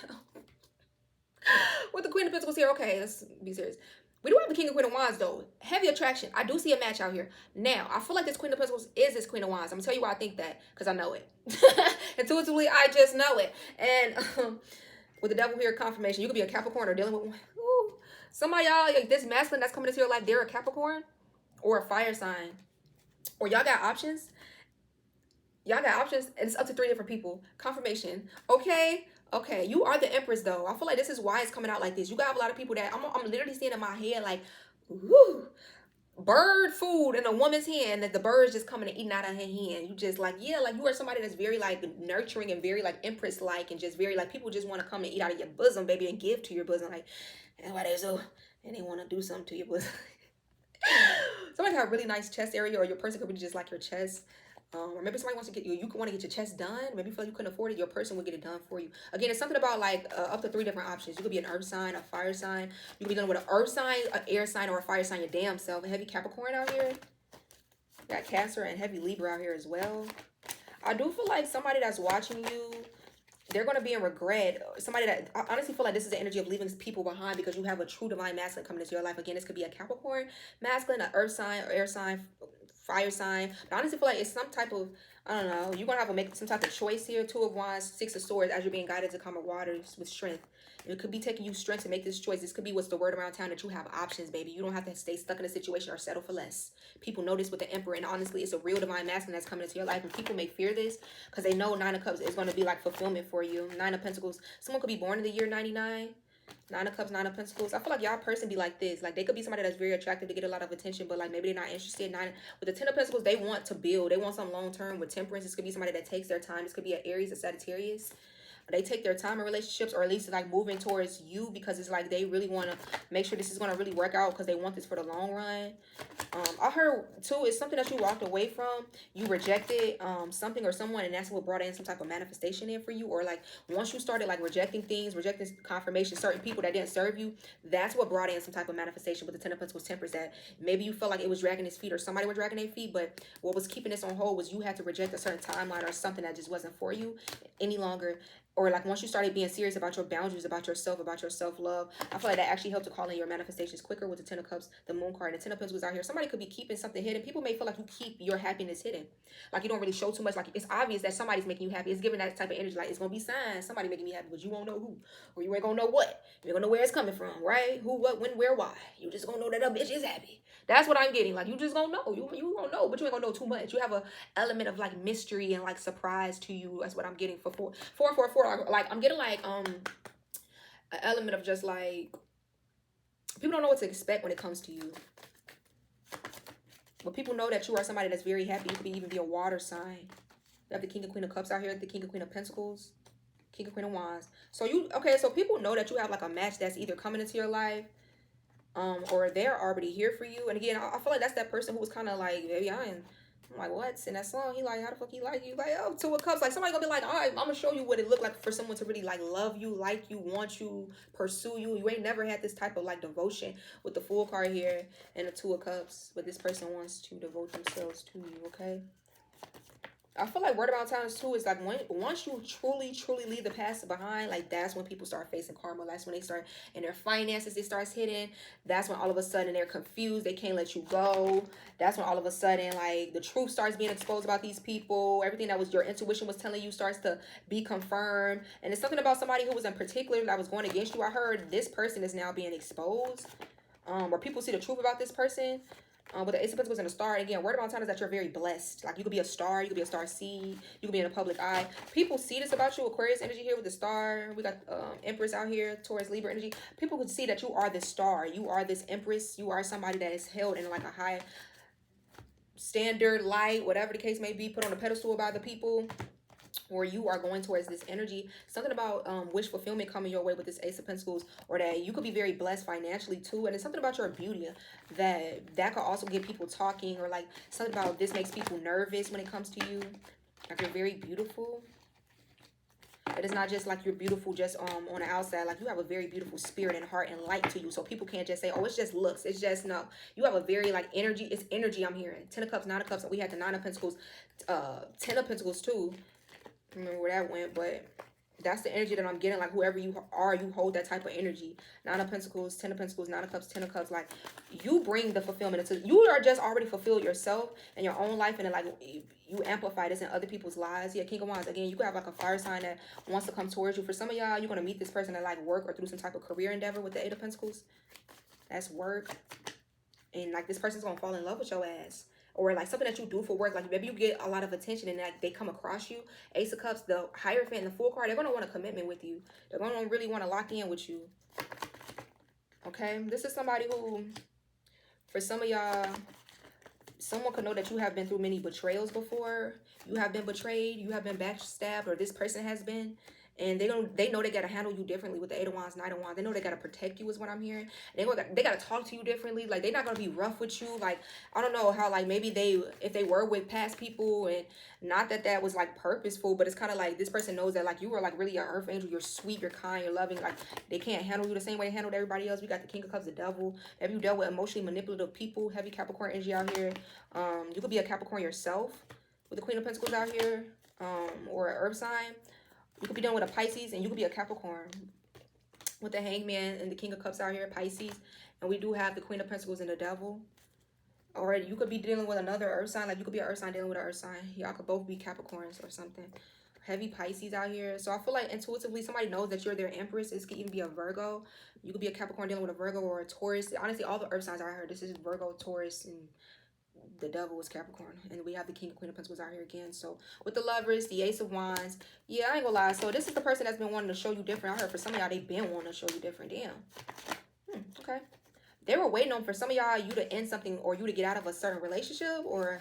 With the Queen of Pentacles here. Okay, let's be serious. We do have the King and Queen of Wands, though. Heavy attraction. I do see a match out here. Now, I feel like this Queen of Pentacles is this Queen of Wands. I'm going to tell you why I think that, because I know it. Intuitively, I just know it. And with the Devil here, confirmation. You could be a Capricorn or dealing with... Ooh, some of y'all, like, this masculine that's coming into your life, they're a Capricorn or a fire sign. Or y'all got options. Y'all got options, and it's up to 3 different people. Confirmation. Okay. Okay, you are the Empress, though. I feel like this is why it's coming out like this. You got a lot of people that I'm literally seeing in my head, like, whoo, bird food in a woman's hand, that the bird's just coming and eating out of her hand. You just, like, yeah, like, you are somebody that's very, like, nurturing and very, like, Empress-like, and just very, like, people just want to come and eat out of your bosom, baby, and give to your bosom. Like, and why they so, and they want to do something to your bosom. Somebody got a really nice chest area, or your person could be just like your chest. Or maybe somebody wants to get you want to get your chest done. Maybe you feel like you couldn't afford it. Your person will get it done for you. Again, it's something about, like, up to 3 different options. You could be an earth sign, a fire sign. You could be dealing with an earth sign, an air sign, or a fire sign your damn self. A heavy Capricorn out here. You got Cancer and heavy Libra out here as well. I do feel like somebody that's watching you they're going to be in regret. Somebody that, I honestly feel like this is the energy of leaving people behind, because you have a true divine masculine coming into your life. Again, this could be a Capricorn masculine, an earth sign, or air sign, fire sign. But I honestly feel like it's some type of, I don't know, you're going to have to make some type of choice here. Two of Wands, Six of Swords, as you're being guided to calmer waters with strength. It could be taking you strength to make this choice. This could be what's the word around town, that you have options, baby. You don't have to stay stuck in a situation or settle for less. People know this with the Emperor, and honestly, it's a real divine masculine that's coming into your life. And people may fear this because they know Nine of Cups is going to be like fulfillment for you. Nine of Pentacles. Someone could be born in the year 99. Nine of Cups, Nine of Pentacles. I feel like y'all person be like this. Like, they could be somebody that's very attractive to get a lot of attention, but like maybe they're not interested. With the Ten of Pentacles, they want to build. They want something long term. With Temperance, this could be somebody that takes their time. This could be an Aries, a Sagittarius. They take their time in relationships, or at least like moving towards you, because it's like they really want to make sure this is going to really work out, because they want this for the long run. I heard too, it's something that you walked away from, you rejected something or someone, and that's what brought in some type of manifestation in for you. Or like once you started like rejecting things, rejecting confirmation, certain people that didn't serve you, that's what brought in some type of manifestation with the Ten of Pentacles, Temperance, that maybe you felt like it was dragging its feet, or somebody was dragging their feet, but what was keeping this on hold was you had to reject a certain timeline or something that just wasn't for you any longer. Or like once you started being serious about your boundaries, about yourself, about your self-love, I feel like that actually helped to call in your manifestations quicker with the Ten of Cups, the Moon card, and the Ten of Pentacles out here. Somebody could be keeping something hidden. People may feel like you keep your happiness hidden. Like you don't really show too much. Like it's obvious that somebody's making you happy. It's giving that type of energy. Like it's going to be signs. Somebody making me happy, but you won't know who. Or you ain't going to know what. You ain't going to know where it's coming from, right? Who, what, when, where, why. You just going to know that a bitch is happy. That's what I'm getting. Like you just going to know. You going to know, but you ain't going to know too much. You have a element of like mystery and like surprise to you. That's what I'm getting for 444. Like I'm getting like an element of just like people don't know what to expect when it comes to you, but people know that you are somebody that's very happy. You could even be a water sign. You have the King and Queen of Cups out here, the King and Queen of Pentacles, King and Queen of Wands. So you, okay, so people know that you have like a match that's either coming into your life or they're already here for you. And again, I feel like that's that person who was kind of like, baby, I'm like, what? In that song, he like, how the fuck he like you? Like, oh, Two of Cups. Like, somebody gonna be like, all right, I'm gonna show you what it looked like for someone to really like love you, like you, want you, pursue you. You ain't never had this type of like devotion with the Fool card here and the Two of Cups, but this person wants to devote themselves to you, okay? I feel like word about times too is like once you truly leave the past behind, like that's when people start facing karma. That's when they start in their finances, it starts hitting. That's when all of a sudden they're confused, they can't let you go. That's when all of a sudden like the truth starts being exposed about these people. Everything that was your intuition was telling you starts to be confirmed. And it's something about somebody who was in particular that was going against you. I heard this person is now being exposed, where people see the truth about this person. With the Ace of Pentacles and the Star, and again, word about time is that you're very blessed. Like you could be a star, you could be a star seed, you could be in the public eye. People see this about you. Aquarius energy here with the Star. We got Empress out here, Taurus, Libra energy. People could see that you are this star. You are this Empress. You are somebody that is held in like a high standard, light, whatever the case may be, put on a pedestal by the people. Or you are going towards this energy. Something about wish fulfillment coming your way with this Ace of Pentacles, or that you could be very blessed financially too. And it's something about your beauty that could also get people talking, or like something about this makes people nervous when it comes to you. Like you're very beautiful. It is not just like you're beautiful just on the outside. Like you have a very beautiful spirit and heart and light to you. So people can't just say, oh, it's just looks. It's just, no. You have a very like energy. It's energy I'm hearing. Ten of Cups, Nine of Cups. We had the Nine of Pentacles, Ten of Pentacles too. Remember where that went, but that's the energy that I'm getting. Like whoever you are, you hold that type of energy. Nine of Pentacles, Ten of Pentacles, Nine of Cups, Ten of Cups. Like you bring the fulfillment into, you are just already fulfilled yourself in your own life, and then like you amplify this in other people's lives. Yeah, King of Wands. Again, you could have like a fire sign that wants to come towards you. For some of y'all, you're gonna meet this person at like work or through some type of career endeavor with the Eight of Pentacles. That's work, and like this person's gonna fall in love with your ass. Or like something that you do for work, like maybe you get a lot of attention and like they come across you. Ace of Cups, the Hierophant, and the Fool card, they're gonna want a commitment with you. They're gonna really want to lock in with you. Okay, this is somebody who, for some of y'all, someone could know that you have been through many betrayals before. You have been betrayed, you have been backstabbed, or this person has been. And they know they gotta handle you differently with the Eight of Wands, Knight of Wands. They know they gotta protect you is what I'm hearing. They gotta talk to you differently. Like they're not gonna be rough with you. Like I don't know how, like maybe if they were with past people, and not that was like purposeful, but it's kind of like this person knows that like you are like really an earth angel. You're sweet, you're kind, you're loving. Like they can't handle you the same way they handled everybody else. We got the King of Cups, the Devil. Have you dealt with emotionally manipulative people? Heavy Capricorn energy out here. You could be a Capricorn yourself with the Queen of Pentacles out here, or an earth sign. You could be dealing with a Pisces, and you could be a Capricorn. With the Hangman and the King of Cups out here, Pisces. And we do have the Queen of Pentacles and the Devil. Or you could be dealing with another earth sign. Like you could be an earth sign dealing with an earth sign. Y'all could both be Capricorns or something. Heavy Pisces out here. So I feel like intuitively somebody knows that you're their Empress. This could even be a Virgo. You could be a Capricorn dealing with a Virgo or a Taurus. Honestly, all the earth signs I heard. This is Virgo, Taurus, and the Devil is Capricorn. And we have the King and Queen of Pentacles out here again. So with the Lovers, the Ace of Wands. Yeah, I ain't gonna lie. So this is the person that's been wanting to show you different. I heard for some of y'all, they been wanting to show you different. Damn. Okay. They were waiting on, for some of y'all, you to end something or you to get out of a certain relationship or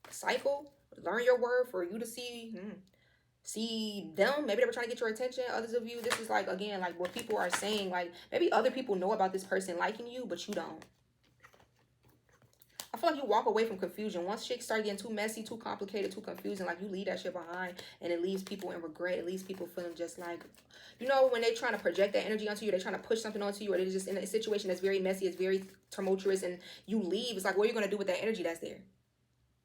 cycle. Learn your worth, or you to see them. Maybe they were trying to get your attention. Others of you, this is like, again, like what people are saying. Like maybe other people know about this person liking you, but you don't. I feel like you walk away from confusion. Once shit start getting too messy, too complicated, too confusing, like you leave that shit behind, and it leaves people in regret. It leaves people feeling just like, you know, when they're trying to project that energy onto you, they're trying to push something onto you, or they're just in a situation that's very messy, it's very tumultuous, and you leave. It's like, what are you going to do with that energy that's there?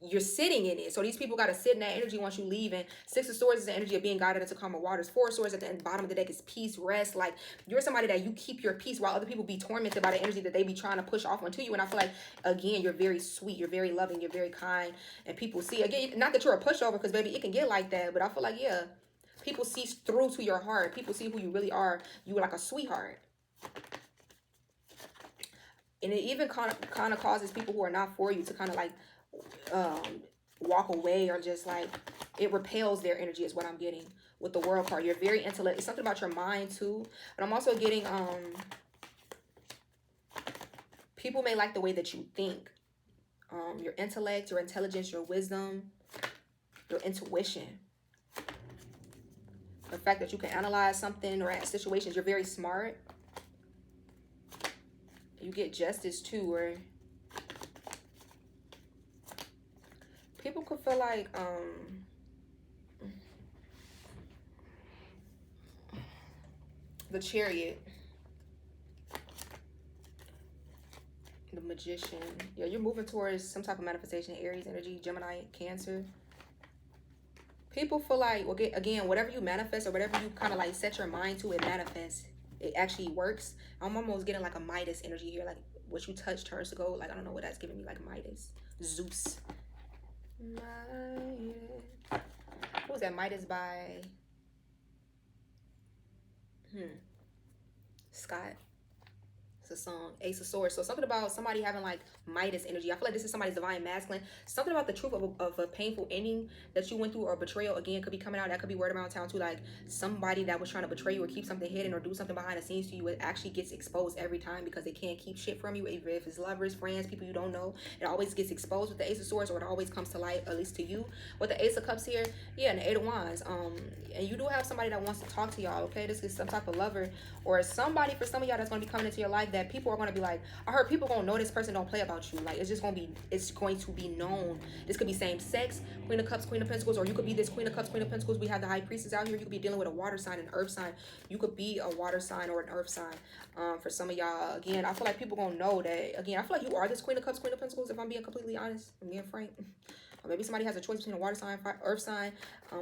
You're sitting in it. So these people got to sit in that energy once you leave. And Six of Swords is the energy of being guided into calmer waters. Four of Swords at the end, bottom of the deck is peace, rest. Like you're somebody that you keep your peace while other people be tormented by the energy that they be trying to push off onto you. And I feel like, again, you're very sweet. You're very loving. You're very kind. And people see, again, not that you're a pushover, because baby, it can get like that. But I feel like, yeah, people see through to your heart. People see who you really are. You were like a sweetheart. And it even kind of causes people who are not for you to kind of like, walk away, or just like it repels their energy is what I'm getting with the World card. You're very intellect. It's something about your mind too. But I'm also getting people may like the way that you think. Your intellect, your intelligence, your wisdom, your intuition. The fact that you can analyze something or at situations, you're very smart. You get justice too, or people could feel like the Chariot, the Magician. Yeah, you're moving towards some type of manifestation. Aries energy, Gemini, Cancer. People feel like, well, again, whatever you manifest or whatever you kind of like set your mind to, it manifests. It actually works. I'm almost getting like a Midas energy here. Like what you touch turns to gold. Like I don't know what that's giving me. Like Midas, Zeus. Midas. What was that? Midas by Scott. It's a song. Ace of Swords. So something about somebody having like Midas energy. I feel like this is somebody's divine masculine. Something about the truth of a painful ending that you went through, or betrayal, again, could be coming out. That could be word around town too. Like somebody that was trying to betray you or keep something hidden or do something behind the scenes to you, it actually gets exposed every time, because they can't keep shit from you. Even if it's lovers, friends, people you don't know, it always gets exposed with the Ace of Swords, or it always comes to light, at least to you. With the Ace of Cups here, yeah, and the Eight of Wands. And you do have somebody that wants to talk to y'all, okay? This is some type of lover, or somebody for some of y'all that's going to be coming into your life that people are going to be like, I heard people gonna know this person don't play about you. Like it's just gonna be, it's going to be known. This could be same sex, Queen of Cups, Queen of Pentacles, or you could be this Queen of Cups, Queen of Pentacles. We have the High Priestess out here. You could be dealing with a water sign, an earth sign. You could be a water sign or an earth sign. For some of y'all, again, I feel like people gonna know that. Again, I feel like you are this Queen of Cups, Queen of Pentacles. If I'm being completely honest, I'm being frank. Or maybe somebody has a choice between a water sign, earth sign.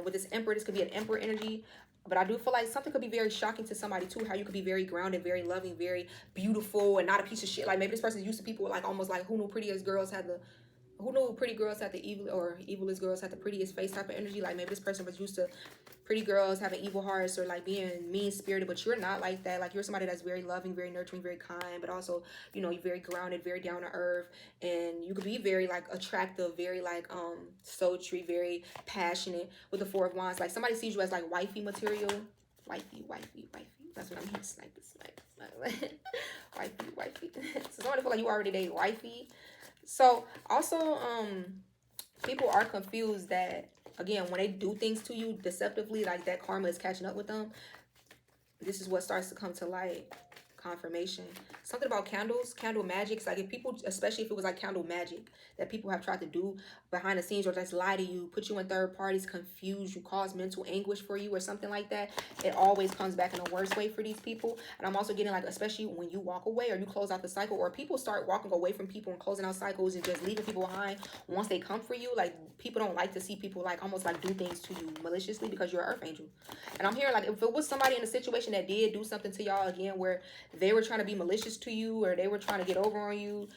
With this Emperor, this could be an Emperor energy. But I do feel like something could be very shocking to somebody too. How you could be very grounded, very loving, very beautiful, and not a piece of shit. Like maybe this person's used to people like almost like who knew prettiest girls had the, who knew pretty girls had the evil, or evilest girls had the prettiest face type of energy. Like maybe this person was used to pretty girls having evil hearts or like being mean spirited, but you're not like that. Like you're somebody that's very loving, very nurturing, very kind, but also, you know, you're very grounded, very down to earth, and you could be very like attractive, very like sultry, very passionate with the Four of Wands. Like somebody sees you as like wifey material. Wifey. That's what I'm here. Snipe. Wifey. So somebody feel like you already date wifey. So also, people are confused that, again, when they do things to you deceptively, like that karma is catching up with them. This is what starts to come to light. confirmation. Something about candles, candle magic. It's like if people, especially if it was like candle magic that people have tried to do behind the scenes or just lie to you, put you in third parties, confuse you, cause mental anguish for you or something like that, it always comes back in a worse way for these people. And I'm also getting like, especially when you walk away or you close out the cycle, or people start walking away from people and closing out cycles and just leaving people behind once they come for you. Like, people don't like to see people like almost like do things to you maliciously because you're an earth angel. And I'm hearing like if it was somebody in a situation that did do something to y'all again where they were trying to be malicious to you or they were trying to get over on you,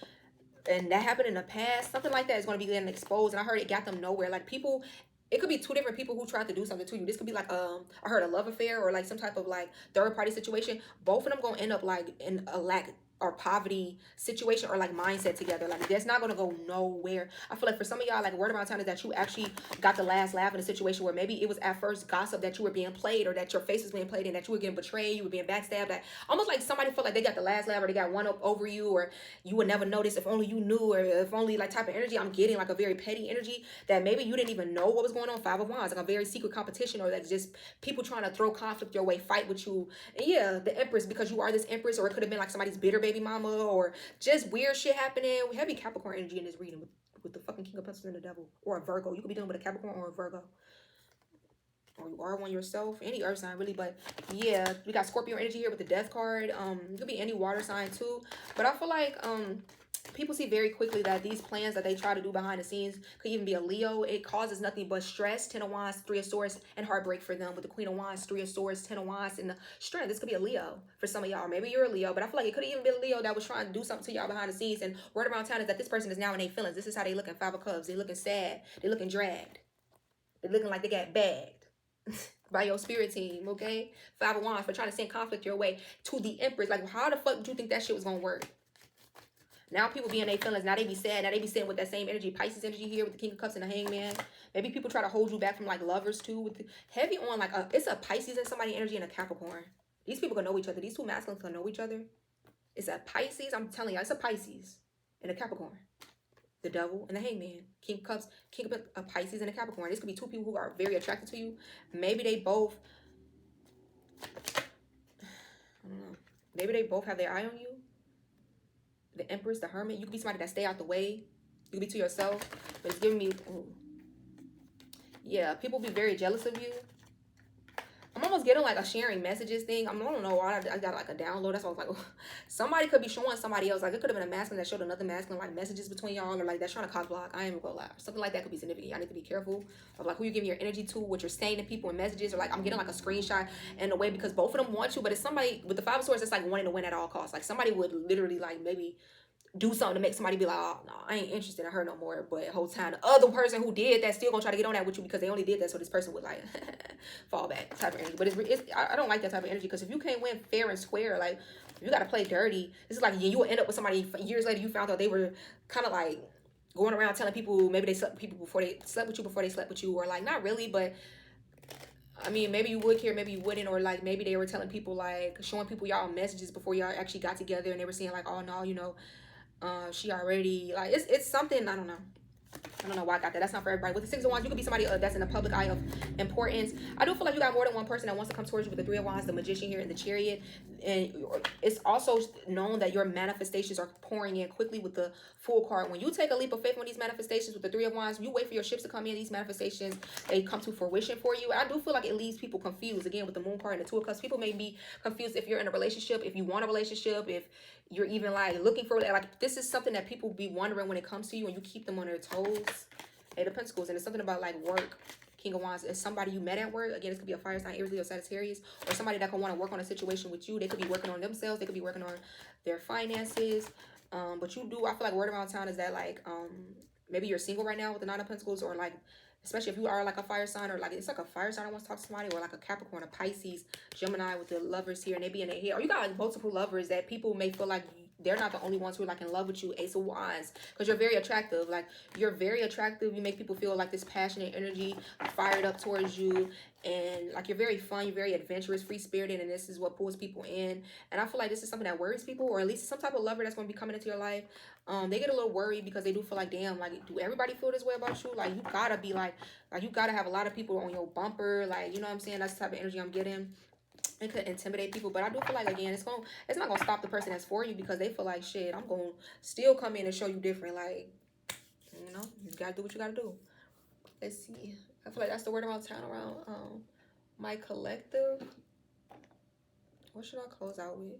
and that happened in the past, something like that is going to be getting exposed. And I heard it got them nowhere. Like, people, it could be two different people who tried to do something to you. This could be like I heard a love affair or like some type of like third party situation. Both of them gonna end up like in a lack or poverty situation or like mindset together. Like, that's not gonna go nowhere. I feel like for some of y'all, like, word around town is that you actually got the last laugh in a situation where maybe it was at first gossip that you were being played or that your face was being played and that you were getting betrayed, you were being backstabbed. That almost like somebody felt like they got the last laugh or they got one up over you, or you would never notice if only you knew, or if only, like, type of energy. I'm getting like a very petty energy that maybe you didn't even know what was going on. Five of Wands, like a very secret competition, or like just people trying to throw conflict your way, fight with you. And yeah, the Empress, because you are this Empress, or it could have been like somebody's bitter baby mama, or just weird shit happening. We heavy Capricorn energy in this reading with the fucking King of Pentacles and the Devil, or a Virgo. You could be dealing with a Capricorn or a Virgo, or you are one yourself, any earth sign really. But yeah, we got Scorpio energy here with the Death card. It could be any water sign too, but I feel like people see very quickly that these plans that they try to do behind the scenes could even be a Leo. It causes nothing but stress. 10 of Wands, 3 of Swords, and heartbreak for them with the Queen of Wands, 3 of Swords, 10 of Wands, and the strength. This could be a Leo for some of y'all. Maybe you're a Leo, but I feel like it could even be a Leo that was trying to do something to y'all behind the scenes. And word around town is that this person is now in their feelings. This is how they looking. 5 of Cups. They looking sad. They looking dragged. They looking like they got bagged by your spirit team, okay? 5 of Wands for trying to send conflict your way to the Empress. Like, how the fuck did you think that shit was gonna work? Now people be in their feelings. Now they be sad. Now they be sitting with that same energy. Pisces energy here with the King of Cups and the Hangman. Maybe people try to hold you back from like lovers too. With the, heavy on like it's a Pisces and somebody energy and a Capricorn. These people gonna know each other. These two masculines gonna know each other. It's a Pisces. I'm telling you, it's a Pisces and a Capricorn. The Devil and the Hangman. King of Cups, King of a Pisces and a Capricorn. This could be two people who are very attracted to you. Maybe they both, I don't know. Maybe they both have their eye on you. The Empress, the Hermit. You could be somebody that stay out the way. You could be to yourself. But it's giving me, ooh. Yeah, people be very jealous of you. I'm almost getting like a sharing messages thing. I don't know why I got like a download. That's why I was like, oh. Somebody could be showing somebody else. Like, it could have been a masculine that showed another masculine like messages between y'all, or like that's trying to cock block. I ain't even gonna lie. Something like that could be significant. Y'all need to be careful of like who you're giving your energy to, what you're saying to people in messages, or like I'm getting like a screenshot in a way because both of them want you, but it's somebody with the 5 of Swords. It's like wanting to win at all costs. Like somebody would literally like maybe do something to make somebody be like, oh, no, I ain't interested in her no more. But the whole time, the other person who did that still gonna try to get on that with you because they only did that so this person would like fall back type of energy. But I don't like that type of energy because if you can't win fair and square, like you gotta play dirty. This is like you will end up with somebody years later. You found out they were kind of like going around telling people maybe they slept with people before they slept with you before they slept with you, or like not really, but I mean, maybe you would care, maybe you wouldn't, or like maybe they were telling people like showing people y'all messages before y'all actually got together, and they were saying like, oh no, you know. She already like it's something. I don't know why I got that. That's not for everybody. With the 6 of Wands, you could be somebody that's in the public eye of importance. I do feel like you got more than one person that wants to come towards you with the 3 of Wands, the Magician here, and the Chariot. And it's also known that your manifestations are pouring in quickly with the Fool card. When you take a leap of faith on these manifestations with the 3 of Wands, you wait for your ships to come in. These manifestations, they come to fruition for you. And I do feel like it leaves people confused. Again, with the Moon card and the 2 of Cups, people may be confused if you're in a relationship, if you want a relationship, if you're even like looking for like this is something that people be wondering when it comes to you, and you keep them on their toes. 8 of Pentacles, and it's something about like work. King of Wands is somebody you met at work. Again, this could be a fire sign, Aries, Leo, Sagittarius, or somebody that can want to work on a situation with you. They could be working on themselves. They could be working on their finances. But you do, I feel like word around town is that like maybe you're single right now with the 9 of Pentacles, or like especially if you are like a fire sign, or like it's like a fire sign that wants to talk to somebody, or like a Capricorn, a Pisces, Gemini with the lovers here, and they be in their head, or you got like multiple lovers that people may feel like they're not the only ones who are like in love with you. Ace of Wands, because you're very attractive. Like you're very attractive. You make people feel like this passionate energy fired up towards you, and like you're very fun, you're very adventurous, free spirited, and this is what pulls people in. And I feel like this is something that worries people, or at least some type of lover that's going to be coming into your life. They get a little worried because they do feel like, damn, like do everybody feel this way about you? Like you gotta be like you gotta have a lot of people on your bumper, like you know what I'm saying? That's the type of energy I'm getting. it could intimidate people. But I do feel like, again, it's not gonna stop the person that's for you, because they feel like, shit, I'm gonna still come in and show you different. Like, you gotta do what you gotta do. Let's see. I feel like that's the word around town around my collective. What should I close out with?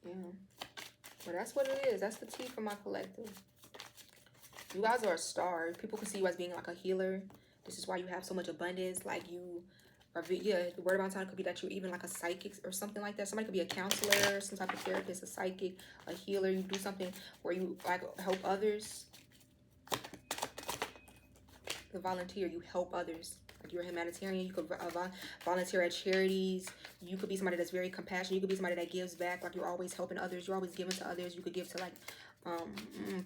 Yeah. Well, that's what it is. That's the tea for my collective. You guys are a star. People can see you as being like a healer. This is why you have so much abundance. Like, you are, yeah, the word around town could be that you're even like a psychic or something like that. Somebody could be a counselor, some type of therapist, a psychic, a healer. You do something where you like help others. The volunteer, you help others. Like, you're a humanitarian. You could volunteer at charities. You could be somebody that's very compassionate. You could be somebody that gives back. Like, you're always helping others. You're always giving to others. You could give to like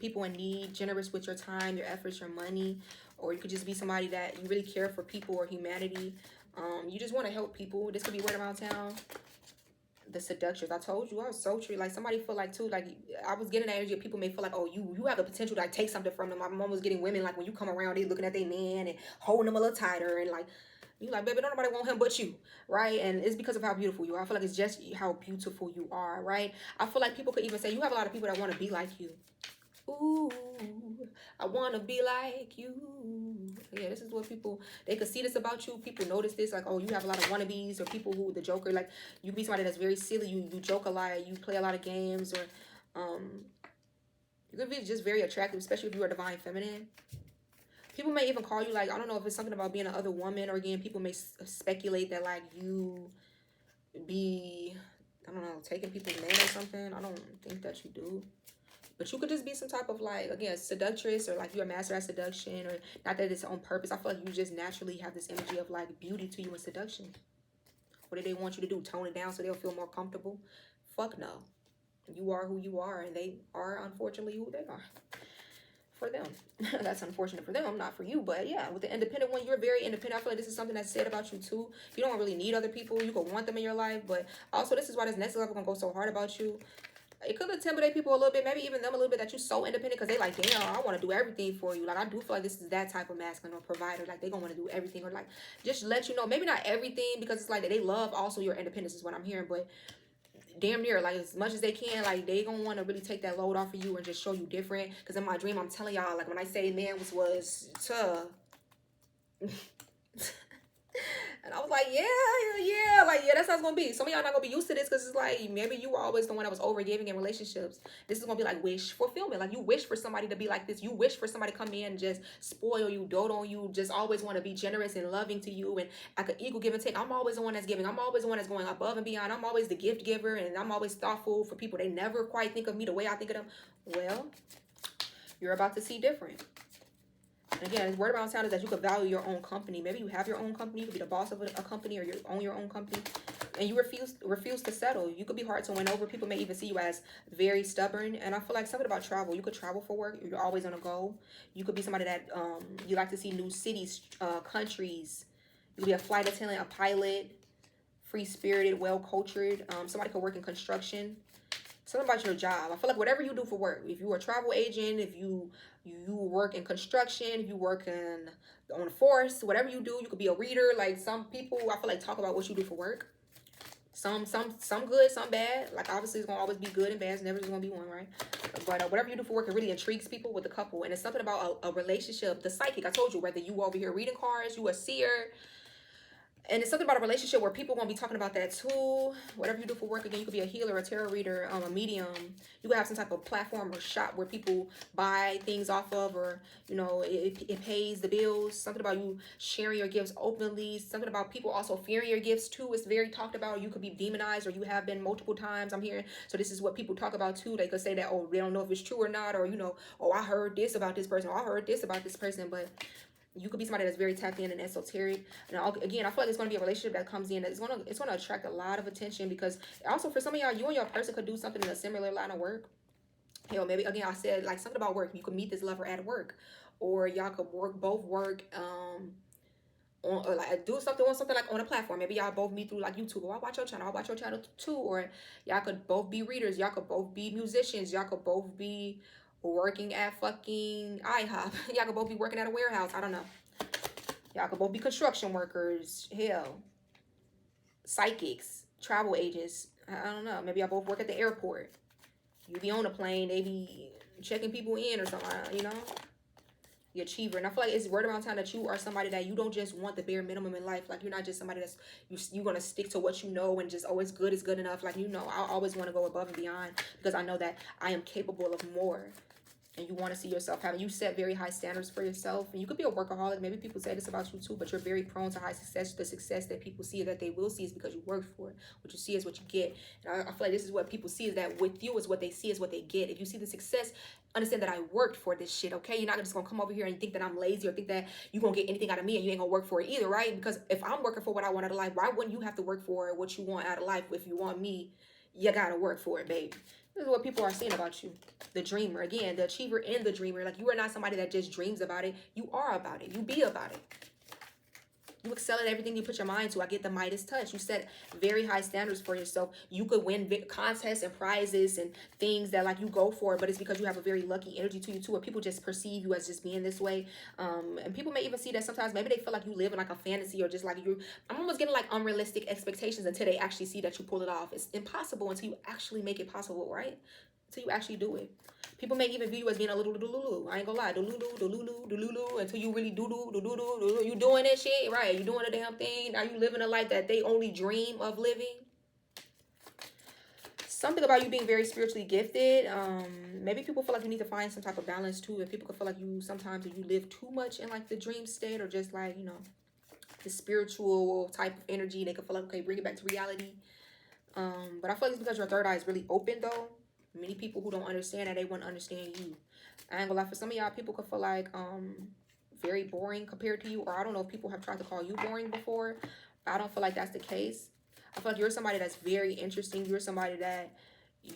people in need, generous with your time, your efforts, your money. Or you could just be somebody that you really care for people or humanity. You just want to help people. This could be word around town. The seductress, I told you, I was so true. Like, somebody feel like too, like, I was getting that energy of people may feel like, oh, you have the potential to like take something from them. My mom was getting women, like, when you come around, they looking at their man and holding them a little tighter, and like, you like, baby, don't nobody want him but you, right? And it's because of how beautiful you are. I feel like it's just how beautiful you are, right? I feel like people could even say you have a lot of people that want to be like you. Ooh, I want to be like you. Yeah, this is what people, they could see this about you. People notice this, like, oh, you have a lot of wannabes, or people who, the joker, like, you be somebody that's very silly. You joke a lot. You play a lot of games, or you could be just very attractive, especially if you are divine feminine. People may even call you, like, I don't know if it's something about being another woman, or again, people may speculate that, like, you be, I don't know, taking people's man or something. I don't think that you do. But you could just be some type of, like, again, seductress, or like you're a master at seduction, or not that it's on purpose. I feel like you just naturally have this energy of like beauty to you in seduction. What do they want you to do? Tone it down so they'll feel more comfortable? Fuck no. You are who you are, and they are unfortunately who they are. For them. That's unfortunate for them, not for you. But yeah, with the independent one, you're very independent. I feel like this is something that's said about you too. You don't really need other people. You could want them in your life, but also this is why this next level gonna go so hard about you. It could intimidate people a little bit, maybe even them a little bit, that you're so independent, because they like, damn, I want to do everything for you. Like, I do feel like this is that type of masculine or provider. Like, they gonna want to do everything, or like just let you know, maybe not everything, because it's like they love also your independence is what I'm hearing, but damn near, like, as much as they can, like, they gonna want to really take that load off of you and just show you different. Because in my dream, I'm telling y'all, like, when I say man was and I was like, yeah, like, yeah, that's how it's gonna be. Some of y'all not gonna be used to this, because it's like, maybe you were always the one that was over giving in relationships. This is gonna be like wish fulfillment. Like, you wish for somebody to be like this. You wish for somebody to come in and just spoil you, dote on you, just always want to be generous and loving to you, and like an equal give and take. I'm always the one that's giving. I'm always the one that's going above and beyond. I'm always the gift giver, and I'm always thoughtful for people. They never quite think of me the way I think of them. Well, you're about to see different. And again, the word around town is that you could value your own company. Maybe you have your own company. You could be the boss of a company, or you own your own company, and you refuse to settle. You could be hard to win over. People may even see you as very stubborn. And I feel like something about travel. You could travel for work. You're always on a go. You could be somebody that you like to see new cities, countries. You could be a flight attendant, a pilot, free-spirited, well-cultured. Somebody could work in construction. Something about your job. I feel like whatever you do for work, if you're a travel agent, if you work in construction, if you work on a force, whatever you do, you could be a reader. Like, some people, I feel like, talk about what you do for work. Some good, some bad. Like, obviously it's gonna always be good and bad. It's never just gonna be one, right? But whatever you do for work, it really intrigues people with the couple. And it's something about a relationship. The psychic, I told you, whether you over here reading cards, you a seer. And it's something about a relationship where people gonna be talking about that too. Whatever you do for work, again, you could be a healer, a tarot reader, a medium. You could have some type of platform or shop where people buy things off of, or, you know, it pays the bills. Something about you sharing your gifts openly. Something about people also fearing your gifts too. It's very talked about. You could be demonized, or you have been multiple times, I'm hearing. So this is what people talk about too. They could say that, oh, they don't know if it's true or not, or, you know, oh, I heard this about this person, or I heard this about this person. But you could be somebody that's very tapped in and esoteric. And again, I feel like it's going to be a relationship that comes in. It's going to attract a lot of attention, because also for some of y'all, you and your person could do something in a similar line of work. Hell, maybe, again, I said, like, something about work. You could meet this lover at work, or y'all could both work on, or like do something on something like on a platform. Maybe y'all both meet through like YouTube. Or I watch your channel. I watch your channel too. Or y'all could both be readers. Y'all could both be musicians. Y'all could both be working at fucking IHOP. Y'all could both be working at a warehouse. I don't know. Y'all could both be construction workers. Hell, psychics, travel agents. I don't know. Maybe y'all both work at the airport. You be on a plane. They be checking people in or something. You know. The achiever. And I feel like it's word around town that you are somebody that you don't just want the bare minimum in life. Like, you're not just somebody that's you're gonna stick to what you know and just always good is good enough. Like, you know, I always want to go above and beyond because I know that I am capable of more. And you want to see yourself having, you set very high standards for yourself. And you could be a workaholic. Maybe people say this about you too, but you're very prone to high success. The success that people see, that they will see, is because you work for it. What you see is what you get. And I feel like this is what people see, is that with you is what they see is what they get. If you see the success, understand that I worked for this shit, okay? You're not just gonna come over here and think that I'm lazy or think that you're gonna get anything out of me and you ain't gonna work for it either, right? Because if I'm working for what I want out of life, why wouldn't you have to work for what you want out of life? If you want me, you gotta work for it, baby. This is what people are saying about you. The dreamer. Again, the achiever and the dreamer. Like, you are not somebody that just dreams about it. You are about it. You be about it. You excel at everything you put your mind to. I get the Midas touch. You set very high standards for yourself. You could win contests and prizes and things that like you go for, but it's because you have a very lucky energy to you too, where people just perceive you as just being this way. And people may even see that sometimes maybe they feel like you live in like a fantasy, or just like I'm almost getting like unrealistic expectations until they actually see that you pull it off. It's impossible until you actually make it possible, right? Until you actually do it. People may even view you as being a little delulu. I ain't gonna lie, delulu, until you really do. You doing that shit, right? You doing a damn thing. Are you living a life that they only dream of living? Something about you being very spiritually gifted. Maybe people feel like you need to find some type of balance too. If people could feel like you sometimes you live too much in like the dream state, or just like, you know, the spiritual type of energy, they could feel like, okay, bring it back to reality. But I feel like it's because your third eye is really open though. Many people who don't understand that, they want to understand you. I ain't gonna lie, for some of y'all, people could feel like very boring compared to you. Or I don't know if people have tried to call you boring before. But I don't feel like that's the case. I feel like you're somebody that's very interesting. You're somebody that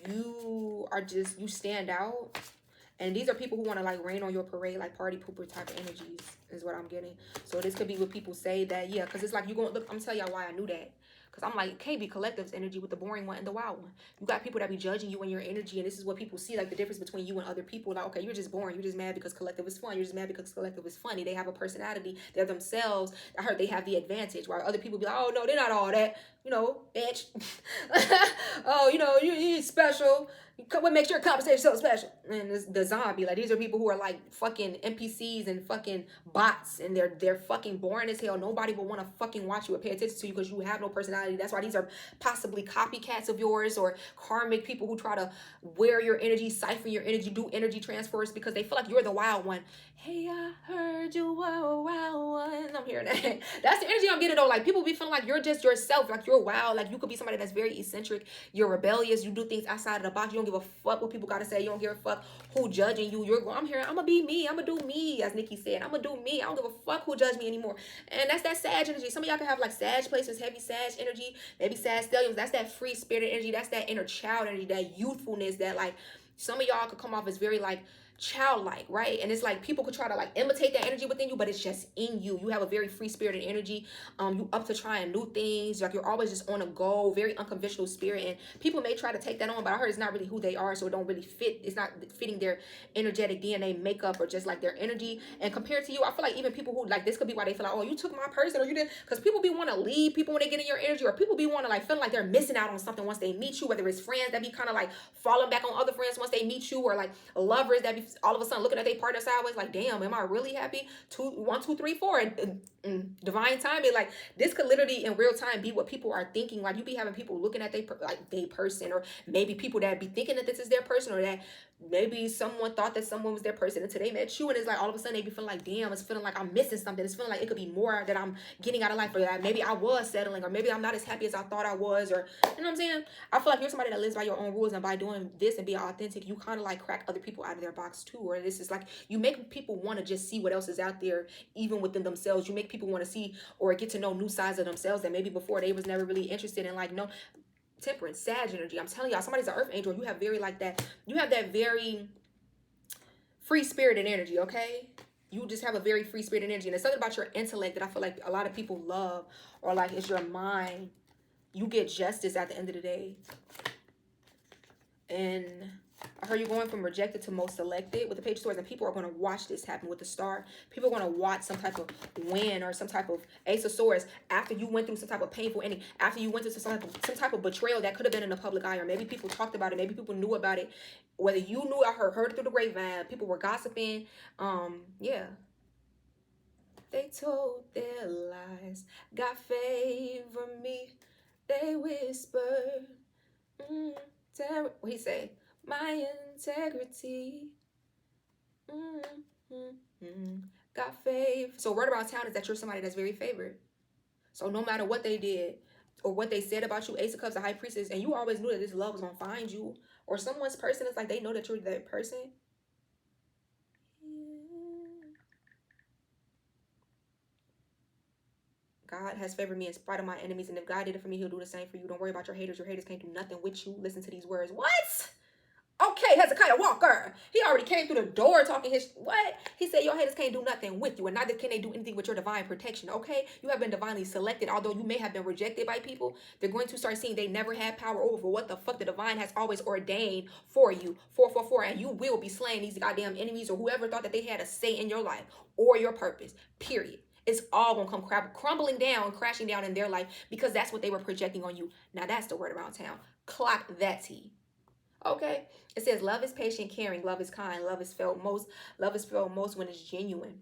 you are just, you stand out. And these are people who want to like rain on your parade, like party pooper type of energies is what I'm getting. So this could be what people say that, yeah, because it's like, you going, look, I'm telling y'all why I knew that. Because I'm like, it can't be collective's energy with the boring one and the wild one. You got people that be judging you and your energy, and this is what people see, like the difference between you and other people. Like, okay, you're just boring. You're just mad because collective is fun. You're just mad because collective is funny. They have a personality. They're themselves. I heard they have the advantage, while other people be like, oh, no, they're not all that. You know, bitch. Oh, you know, you're special. What makes your conversation so special? And the zombie, like, these are people who are like fucking NPCs and fucking bots, and they're fucking boring as hell. Nobody will want to fucking watch you or pay attention to you because you have no personality. That's why these are possibly copycats of yours, or karmic people who try to wear your energy, siphon your energy, do energy transfers because they feel like you're the wild one. Hey, I heard you were a wild one. I'm hearing that. That's the energy I'm getting though. Like, people be feeling like you're just yourself, like you're wild. Like, you could be somebody that's very eccentric. You're rebellious. You do things outside of the box. You don't give a fuck what people gotta say. You don't give a fuck who judging you. I'm here. I'm gonna be me. I'm gonna do me, as Nikki said. I'm gonna do me. I don't give a fuck who judge me anymore. And that's that Sag energy. Some of y'all can have like Sag places, heavy Sag energy, maybe Sag stelliums. That's that free spirited energy. That's that inner child energy, that youthfulness, that like some of y'all could come off as very like childlike, right? And it's like people could try to like imitate that energy within you, but it's just in you. You have a very free spirited energy. You up to trying new things. Like, you're always just on a go, very unconventional spirit. And people may try to take that on, but I heard it's not really who they are, so it don't really fit. It's not fitting their energetic DNA makeup, or just like their energy. And compared to you, I feel like even people who like, this could be why they feel like, oh, you took my person, or you did, because people be want to leave people when they get in your energy, or people be want to like feel like they're missing out on something once they meet you, whether it's friends that be kind of like falling back on other friends once they meet you, or like lovers that be all of a sudden looking at their partner sideways like, damn, am I really happy? 1, 2, 3, 4, and divine timing. Like, this could literally in real time be what people are thinking. Like, you be having people looking at they person, or maybe people that be thinking that this is their person, or that maybe someone thought that someone was their person until they met you, and it's like all of a sudden they be feeling like, damn, it's feeling like I'm missing something. It's feeling like it could be more that I'm getting out of life, or that maybe I was settling, or maybe I'm not as happy as I thought I was, or you know what I'm saying? I feel like you're somebody that lives by your own rules, and by doing this and being authentic, you kind of like crack other people out of their box too. Or this is like, you make people want to just see what else is out there, even within themselves. You make people want to see or get to know new sides of themselves that maybe before they was never really interested in. Like, no, Temperance, Sag energy. I'm telling y'all, somebody's an earth angel. You have very like that. You have that very free spirited energy, okay? you just have a very free spirit energy. And it's something about your intellect that I feel like a lot of people love, or like it's your mind. You get justice at the end of the day. And I heard you going from rejected to most selected with the Page of Swords, and people are going to watch this happen with the Star. People are going to watch some type of win or some type of Ace of Swords after you went through some type of painful ending, after you went through some type of betrayal that could have been in the public eye, or maybe people talked about it, maybe people knew about it, whether you knew or heard it through the grapevine, people were gossiping. Yeah. They told their lies, God favor me. They whispered, what he say? My integrity. Got favor. So word around town is that you're somebody that's very favored. So no matter what they did or what they said about you, Ace of Cups, the High Priestess, and you always knew that this love was gonna find you, or someone's person is like they know that you're that person. God has favored me in spite of my enemies, and if God did it for me, he'll do the same for you. Don't worry about your haters. Your haters can't do nothing with you. Listen to these words. What? Okay, Hezekiah Walker. He already came through the door talking his... What? He said your haters can't do nothing with you, and neither can they do anything with your divine protection, okay? You have been divinely selected. Although you may have been rejected by people, they're going to start seeing they never had power over what the fuck the divine has always ordained for you. 444, and you will be slaying these goddamn enemies or whoever thought that they had a say in your life or your purpose, period. It's all gonna come crumbling down, crashing down in their life, because that's what they were projecting on you. Now that's the word around town. Clock that T. Okay? It says love is patient, caring, love is kind, love is felt most when it's genuine.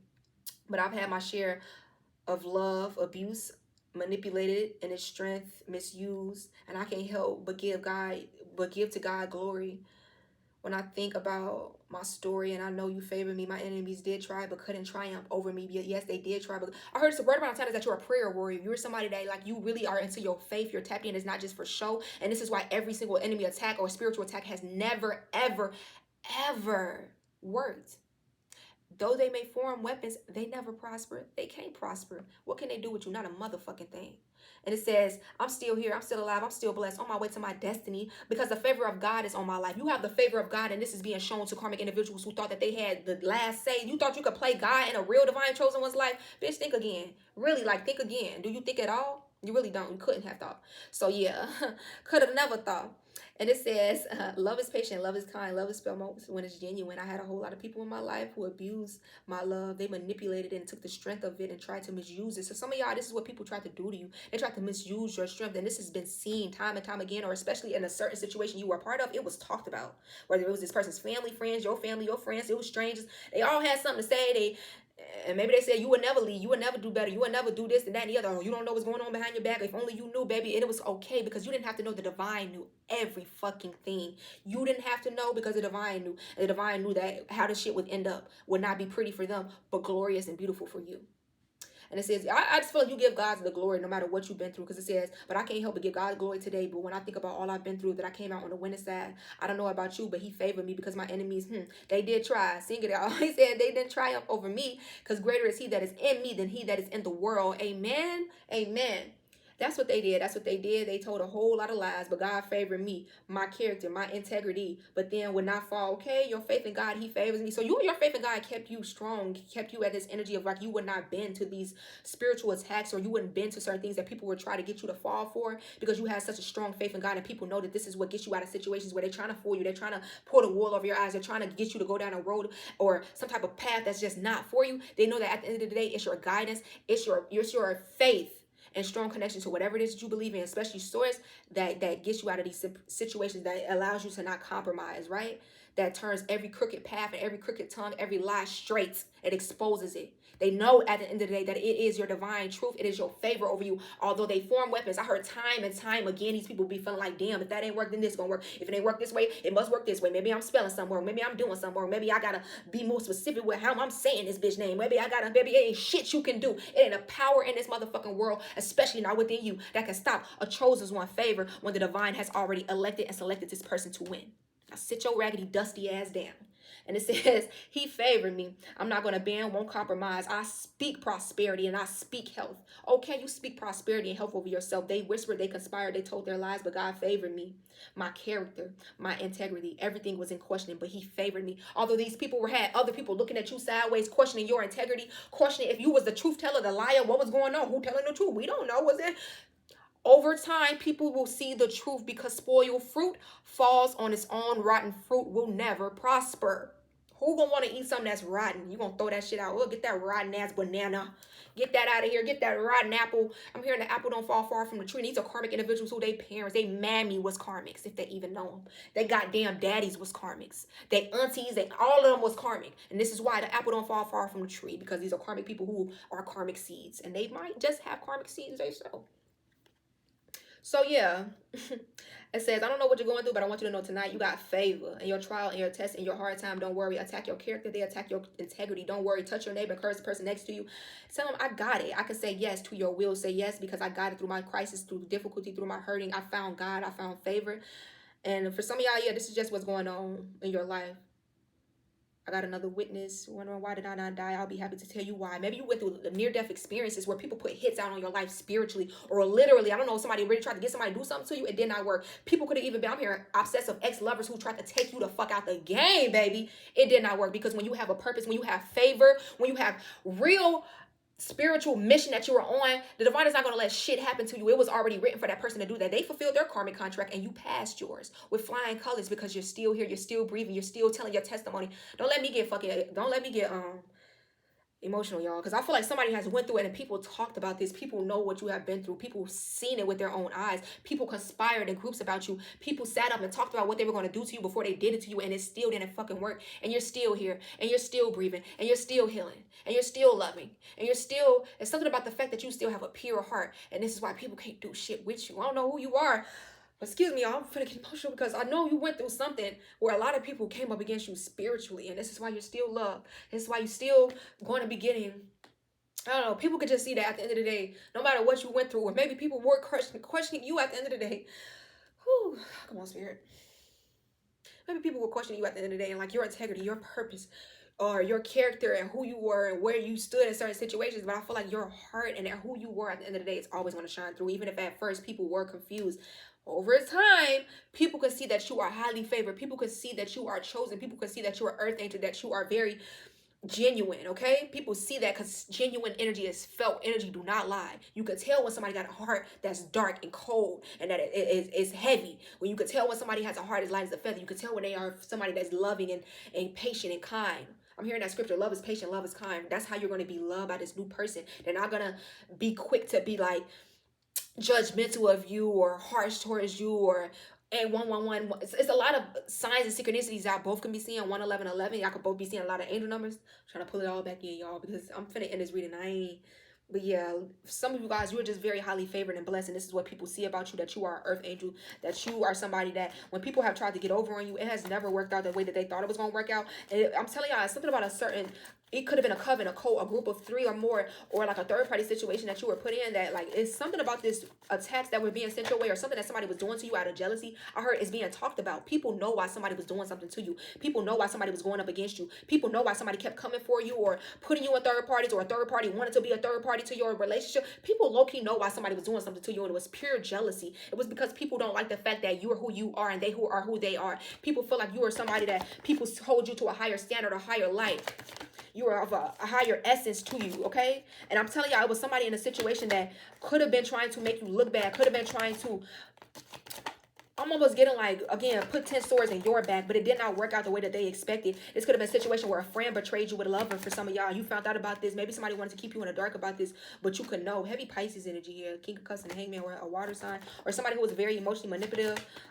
But I've had my share of love, abuse, manipulated in its strength, misused, and I can't help but give to God glory. When I think about my story, and I know you favor me, my enemies did try but couldn't triumph over me. Yes, they did try, but I heard the word around town is that you're a prayer warrior. You're somebody that, like, you really are into your faith. You're tapped in. It's not just for show. And this is why every single enemy attack or spiritual attack has never, ever, ever worked. Though they may form weapons, they never prosper. They can't prosper. What can they do with you? Not a motherfucking thing. And it says, I'm still here. I'm still alive. I'm still blessed, on my way to my destiny, because the favor of God is on my life. You have the favor of God, and this is being shown to karmic individuals who thought that they had the last say. You thought you could play God in a real divine chosen one's life? Bitch, think again. Really, like, think again. Do you think at all? You really don't. You couldn't have thought. So yeah, could have never thought. And it says, love is patient, love is kind, love is felt most when it's genuine. I had a whole lot of people in my life who abused my love. They manipulated it and took the strength of it and tried to misuse it. So some of y'all, this is what people tried to do to you. They tried to misuse your strength. And this has been seen time and time again, or especially in a certain situation you were a part of. It was talked about. Whether it was this person's family, friends, your family, your friends, it was strangers. They all had something to say. And maybe they said you would never leave, you would never do better, you would never do this and that and the other. Oh, you don't know what's going on behind your back. If only you knew, baby. And it was okay, because you didn't have to know. The divine knew every fucking thing. You didn't have to know, because the divine knew. And the divine knew that how the shit would end up would not be pretty for them, but glorious and beautiful for you. And it says, I just feel like you give God the glory no matter what you've been through, because it says, but I can't help but give God glory today. But when I think about all I've been through, that I came out on the winning side, I don't know about you, but he favored me, because my enemies, they did try. Sing it out. He said they didn't triumph over me, because greater is he that is in me than he that is in the world. Amen. Amen. That's what they did. That's what they did. They told a whole lot of lies, but God favored me, my character, my integrity, but then would not fall. Okay, your faith in God, he favors me. So your faith in God kept you strong, kept you at this energy of like you would not bend to these spiritual attacks, or you wouldn't bend to certain things that people would try to get you to fall for, because you had such a strong faith in God, and people know that this is what gets you out of situations where they're trying to fool you. They're trying to pull the wool over your eyes. They're trying to get you to go down a road or some type of path that's just not for you. They know that at the end of the day, it's your guidance. It's your faith and strong connection to whatever it is that you believe in, especially source that gets you out of these situations, that allows you to not compromise, right? That turns every crooked path and every crooked tongue, every lie straight. It exposes it. They know at the end of the day that it is your divine truth. It is your favor over you. Although they form weapons, I heard time and time again, these people be feeling like, damn, if that ain't work, then this gonna work. If it ain't work this way, it must work this way. Maybe I'm spelling somewhere. Maybe I'm doing somewhere. Maybe I gotta be more specific with how I'm saying this bitch name. Maybe it ain't shit you can do. It ain't a power in this motherfucking world, especially not within you, that can stop a chosen one favor when the divine has already elected and selected this person to win. Now sit your raggedy, dusty ass down. And it says, he favored me. I'm not going to bend, won't compromise. I speak prosperity and I speak health. Oh, can you speak prosperity and health over yourself? They whispered, they conspired, they told their lies, but God favored me. My character, my integrity, everything was in question, but he favored me. Although these people had other people looking at you sideways, questioning your integrity, questioning if you was the truth teller, the liar, what was going on, who telling the truth? We don't know. Was it? Over time, people will see the truth because spoiled fruit falls on its own. Rotten fruit will never prosper. Who gonna want to eat something that's rotten? You gonna throw that shit out? Oh, get that rotten ass banana. Get that out of here. Get that rotten apple. I'm hearing the apple don't fall far from the tree. These are karmic individuals who they parents, they mammy was karmics, if they even know them. They goddamn daddies was karmics. They aunties, they all of them was karmic. And this is why the apple don't fall far from the tree, because these are karmic people who are karmic seeds. And they might just have karmic seeds themselves. So yeah, it says, I don't know what you're going through, but I want you to know tonight you got favor in your trial, in your test, in your hard time. Don't worry. Attack your character. They attack your integrity. Don't worry. Touch your neighbor. Curse the person next to you. Tell them I got it. I can say yes to your will. Say yes because I got it through my crisis, through difficulty, through my hurting. I found God. I found favor. And for some of y'all, yeah, this is just what's going on in your life. I got another witness wondering why did I not die. I'll be happy to tell you why. Maybe you went through the near-death experiences where people put hits out on your life spiritually or literally. I don't know, somebody really tried to get somebody to do something to you. It did not work. People could have even been, I'm hearing obsessive ex-lovers who tried to take you the fuck out the game, baby. It did not work because when you have a purpose, when you have favor, when you have real spiritual mission that you were on, the divine is not going to let shit happen to you. It was already written for that person to do that. They fulfilled their karmic contract and you passed yours with flying colors because you're still here, you're still breathing, you're still telling your testimony. Don't let me get emotional, y'all, because I feel like somebody has went through it and people talked about this. People know what you have been through. People seen it with their own eyes. People conspired in groups about you. People sat up and talked about what they were going to do to you before they did it to you, and it still didn't fucking work. And you're still here, and you're still breathing, and you're still healing, and you're still loving, and you're still, it's something about the fact that you still have a pure heart, and this is why people can't do shit with you. I don't know who you are. Excuse me, y'all, I'm finna get emotional because I know you went through something where a lot of people came up against you spiritually, and this is why you're still loved. This is why you're still going to be getting, I don't know, people could just see that at the end of the day, no matter what you went through, or maybe people were questioning you at the end of the day. Whew, come on, spirit. Maybe people were questioning you at the end of the day, and like your integrity, your purpose, or your character and who you were and where you stood in certain situations. But I feel like your heart and who you were at the end of the day is always going to shine through, even if at first people were confused. Over time, people can see that you are highly favored. People can see that you are chosen. People can see that you are earth angel, that you are very genuine. Okay, people see that because genuine energy is felt. Energy do not lie. You can tell when somebody got a heart that's dark and cold and that it is heavy. When you can tell when somebody has a heart as light as a feather. You can tell when they are somebody that's loving and patient and kind. I'm hearing that scripture, love is patient, love is kind. That's how you're going to be loved by this new person. They're not going to be quick to be like judgmental of you or harsh towards you or and 111. It's a lot of signs and synchronicities that both can be seeing. 11111. Y'all could both be seeing a lot of angel numbers. I'm trying to pull it all back in, y'all, because I'm finna end this reading. But yeah, some of you guys, you're just very highly favored and blessed, and this is what people see about you, that you are an earth angel, that you are somebody that when people have tried to get over on you, it has never worked out the way that they thought it was going to work out. And I'm telling y'all, it's something about a certain, it could have been a coven, a cult, a group of 3 or more, or like a third party situation that you were put in, that like it's something about this attacks that were being sent your way, or something that somebody was doing to you out of jealousy. I heard it's being talked about. People know why somebody was doing something to you. People know why somebody was going up against you. People know why somebody kept coming for you or putting you in third parties, or a third party wanted to be a third party to your relationship. People low-key know why somebody was doing something to you, and it was pure jealousy. It was because people don't like the fact that you are who you are and they who are who they are. People feel like you are somebody that people hold you to a higher standard, a higher light. You are of a higher essence to you, okay? And I'm telling y'all, it was somebody in a situation that could have been trying to make you look bad, could have been trying to, I'm almost getting like, again, put 10 swords in your back, but it did not work out the way that they expected. This could have been a situation where a friend betrayed you with a lover. For some of y'all, you found out about this. Maybe somebody wanted to keep you in the dark about this, but you could know. Heavy Pisces energy here. King of Cups and Hangman, or a water sign, or somebody who was very emotionally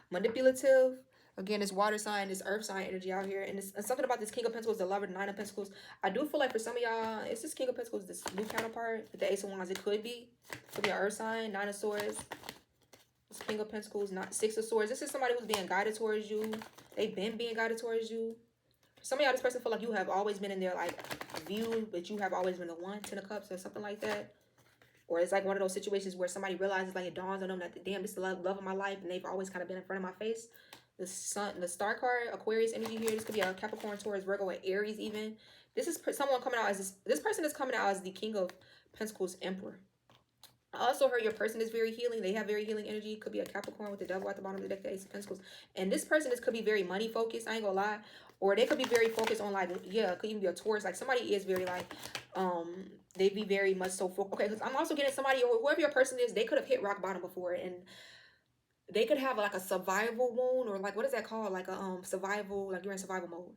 manipulative. Again, this water sign, this earth sign energy out here. And it's something about this King of Pentacles, the lover, the 9 of Pentacles. I do feel like for some of y'all, it's this King of Pentacles, this new counterpart, the Ace of Wands. It could be. Could be an earth sign, 9 of Swords. This King of Pentacles, not 6 of Swords. This is somebody who's being guided towards you. They've been being guided towards you. For some of y'all, this person feel like you have always been in their like view, but you have always been the one, 10 of Cups or something like that. Or it's like one of those situations where somebody realizes, like, it dawns on them that, damn, this is the love of my life, and they've always kind of been in front of my face. The sun, the star card, Aquarius energy here. This could be a Capricorn, Taurus, Virgo, or Aries even. This is someone coming out as this person is coming out as the King of Pentacles Emperor. I also heard your person is very healing. They have very healing energy. Could be a Capricorn with the devil at the bottom of the deck, the Ace of Pentacles. And this person could be very money focused. I ain't gonna lie. Or they could be very focused on like, yeah, it could even be a Taurus. Like somebody is very like, they be very much so focused. Okay, because I'm also getting somebody or whoever your person is, they could have hit rock bottom before and they could have like a survival wound or like, what is that called? Like a survival, like you're in survival mode.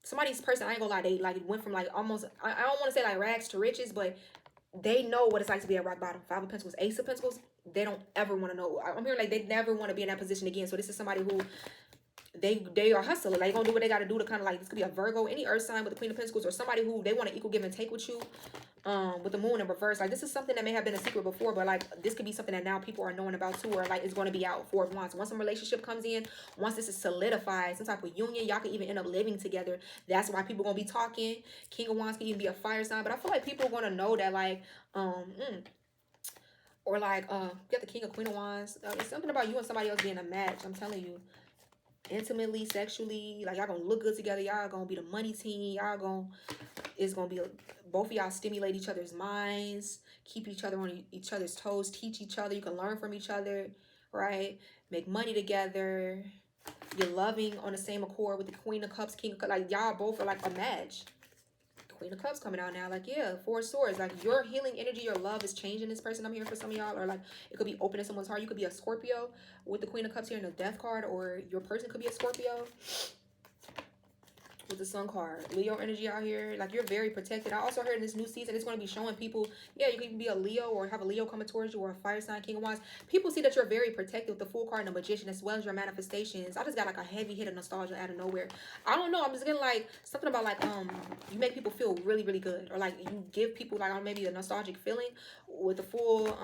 Somebody's person, I ain't gonna lie, they like went from like almost, I don't want to say like rags to riches, but they know what it's like to be at rock bottom. Five of Pentacles, Ace of Pentacles, they don't ever want to know. I'm hearing like they never want to be in that position again. So this is somebody who they are hustling. Like, gonna do what they got to do to kind of like, this could be a Virgo, any earth sign with the Queen of Pentacles, or somebody who they want to equal give and take with you. With the moon in reverse, like this is something that may have been a secret before, but like this could be something that now people are knowing about too, or like it's going to be out for once. Once some relationship comes in, once this is solidified, some type of union, y'all can even end up living together. That's why people gonna be talking. King of Wands can even be a fire sign, but I feel like people are gonna know that like or like get the King of Queen of Wands. It's something about you and somebody else being a match. I'm telling you, intimately, sexually, like y'all gonna look good together. Y'all gonna be the money team. Y'all gonna, it's gonna be both of y'all stimulate each other's minds, keep each other on each other's toes, teach each other. You can learn from each other, right? Make money together. You're loving on the same accord with the Queen of Cups, King of Cups. Like y'all both are like a match. Queen of Cups coming out now, like, yeah, Four of Swords, like your healing energy, your love is changing this person. I'm hearing for some of y'all, or like it could be opening someone's heart. You could be a Scorpio with the Queen of Cups here in the Death card, or your person could be a Scorpio with the Sun card. Leo energy out here, like you're very protected. I also heard in this new season it's going to be showing people, yeah, you can even be a Leo or have a Leo coming towards you, or a fire sign, King of Wands. People see that you're very protected with the Fool card and the Magician, as well as your manifestations. I just got like a heavy hit of nostalgia out of nowhere. I don't know, I'm just getting like something about like you make people feel really, really good, or like you give people like maybe a nostalgic feeling with the Fool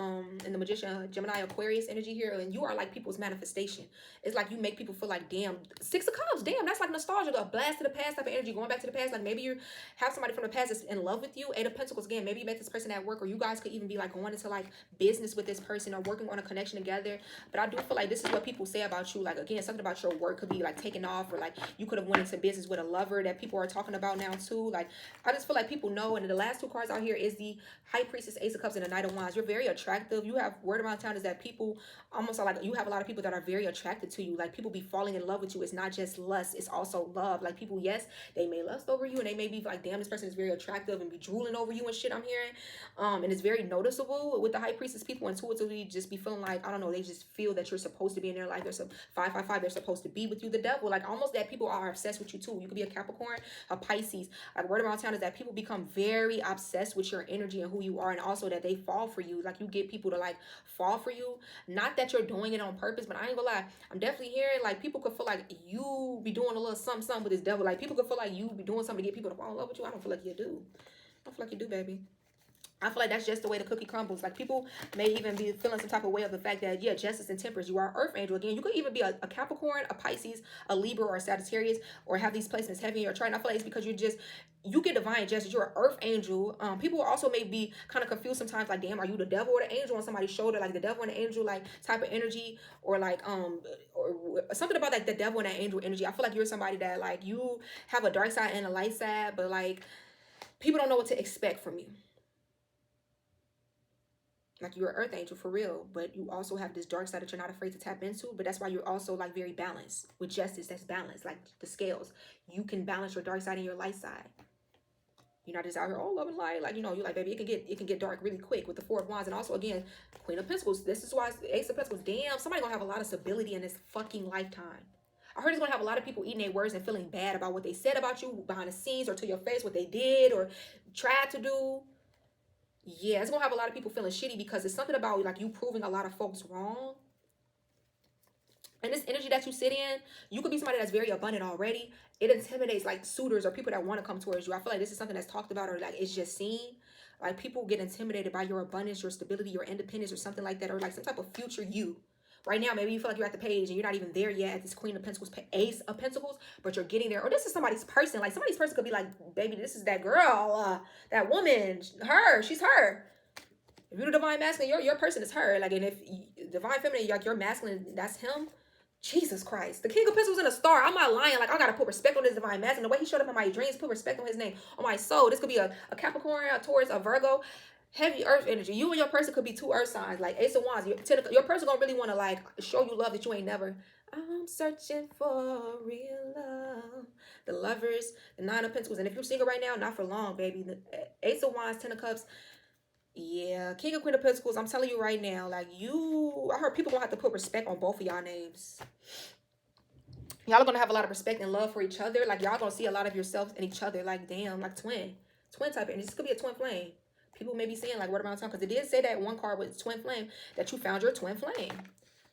and the Magician, Gemini, Aquarius energy here, and you are like people's manifestation. It's like you make people feel like, damn, Six of Cups, damn, that's like nostalgia, a blast to the past type of energy, going back to the past. Like maybe you have somebody from the past that's in love with you. Eight of Pentacles again, maybe you met this person at work, or you guys could even be like going into like business with this person or working on a connection together. But I do feel like this is what people say about you. Like again, something about your work could be like taken off, or like you could have went into business with a lover that people are talking about now too. Like I just feel like people know. And the last two cards out here is the High Priestess, Ace of Cups, and the Knight of Wands. You're very attractive. You have, word around town is that people almost are like, you have a lot of people that are very attracted to you. Like people be falling in love with you. It's not just lust, it's also love. Like people, yes, they may lust over you and they may be like, damn, this person is very attractive, and be drooling over you and shit, I'm hearing. And it's very noticeable with the High Priestess. People intuitively just be feeling like, I don't know, they just feel that you're supposed to be in their life. There's some 555, they're supposed to be with you. The devil, like almost that people are obsessed with you too. You could be a Capricorn, a Pisces. Like word around town is that people become very obsessed with your energy and who you are, and also that they fall for you. Like you get people to like fall for you. Not that you're doing it on purpose, but I ain't gonna lie, I'm definitely hearing like people could feel like you be doing a little something with this devil. Like people could feel like you be doing something to get people to fall in love with you. I don't feel like you do. I don't feel like you do, baby. I feel like that's just the way the cookie crumbles. Like people may even be feeling some type of way of the fact that, yeah, justice and temperance, you are Earth Angel. Again, you could even be a Capricorn, a Pisces, a Libra, or a Sagittarius, or have these placements heavy in your chart. And I feel like it's because you get divine justice. You're an Earth Angel. People also may be kind of confused sometimes, like, damn, are you the devil or the angel on somebody's shoulder? Like the devil and the angel, like type of energy, or like or something about like the devil and the angel energy. I feel like you're somebody that like you have a dark side and a light side, but like people don't know what to expect from you. Like you're an earth angel for real, but you also have this dark side that you're not afraid to tap into. But that's why you're also like very balanced with justice. That's balanced, like the scales. You can balance your dark side and your light side. You're not just out here, oh, love and light. Like, you know, you're like, baby, it can get dark really quick with the Four of Wands. And also, again, Queen of Pentacles. This is why Ace of Pentacles. Damn, somebody gonna have a lot of stability in this fucking lifetime. I heard it's gonna have a lot of people eating their words and feeling bad about what they said about you behind the scenes, or to your face, what they did or tried to do. Yeah, it's gonna have a lot of people feeling shitty because it's something about like you proving a lot of folks wrong. And this energy that you sit in, you could be somebody that's very abundant already. It intimidates like suitors or people that want to come towards you. I feel like this is something that's talked about, or like it's just seen. Like people get intimidated by your abundance, your stability, your independence, or something like that, or like some type of future you. Right now, maybe you feel like you're at the page and you're not even there yet at this Queen of Pentacles, Ace of Pentacles, but you're getting there. Or this is somebody's person. Like somebody's person could be like, baby, this is that girl, that woman, her, she's her. If you're the divine masculine, your person is her. Like, and if divine feminine, like your masculine, that's him. Jesus Christ. The King of Pentacles and a star. I'm not lying. Like, I gotta put respect on this divine masculine. The way he showed up in my dreams, put respect on his name, on my soul. This could be a Capricorn, a Taurus, a Virgo. Heavy earth energy. You and your person could be two earth signs. Like Ace of Wands. Your person gonna really want to like show you love that you ain't never. I'm searching for real love. The Lovers, the Nine of Pentacles. And if you're single right now, not for long, baby. The Ace of Wands, Ten of Cups. Yeah, King of Queen of Pentacles, I'm telling you right now, like I heard people gonna have to put respect on both of y'all names. Y'all are gonna have a lot of respect and love for each other. Like, y'all gonna see a lot of yourselves in each other. Like, damn, like twin type. And this could be a twin flame. People may be saying like, what about time? Because it did say that one card with twin flame, that you found your twin flame.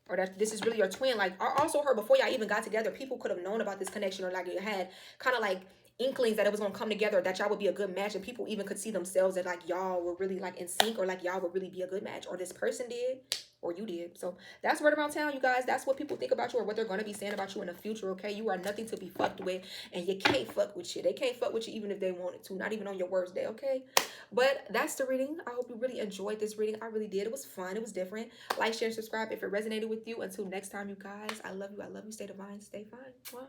Or that this is really your twin. Like, I also heard before y'all even got together, people could have known about this connection, or like you had kind of like inklings that it was gonna come together, that y'all would be a good match, and people even could see themselves that like y'all were really like in sync, or like y'all would really be a good match, or this person did, or you did. So that's word around town, you guys. That's what people think about you, or what they're gonna be saying about you in the future. Okay, you are nothing to be fucked with, and you can't fuck with you. They can't fuck with you even if they wanted to, not even on your worst day. Okay, but that's the reading. I hope you really enjoyed this reading. I really did. It was fun. It was different. Like, share, and subscribe if it resonated with you. Until next time, you guys, I love you. I love you. Stay divine. Stay fine. Mwah.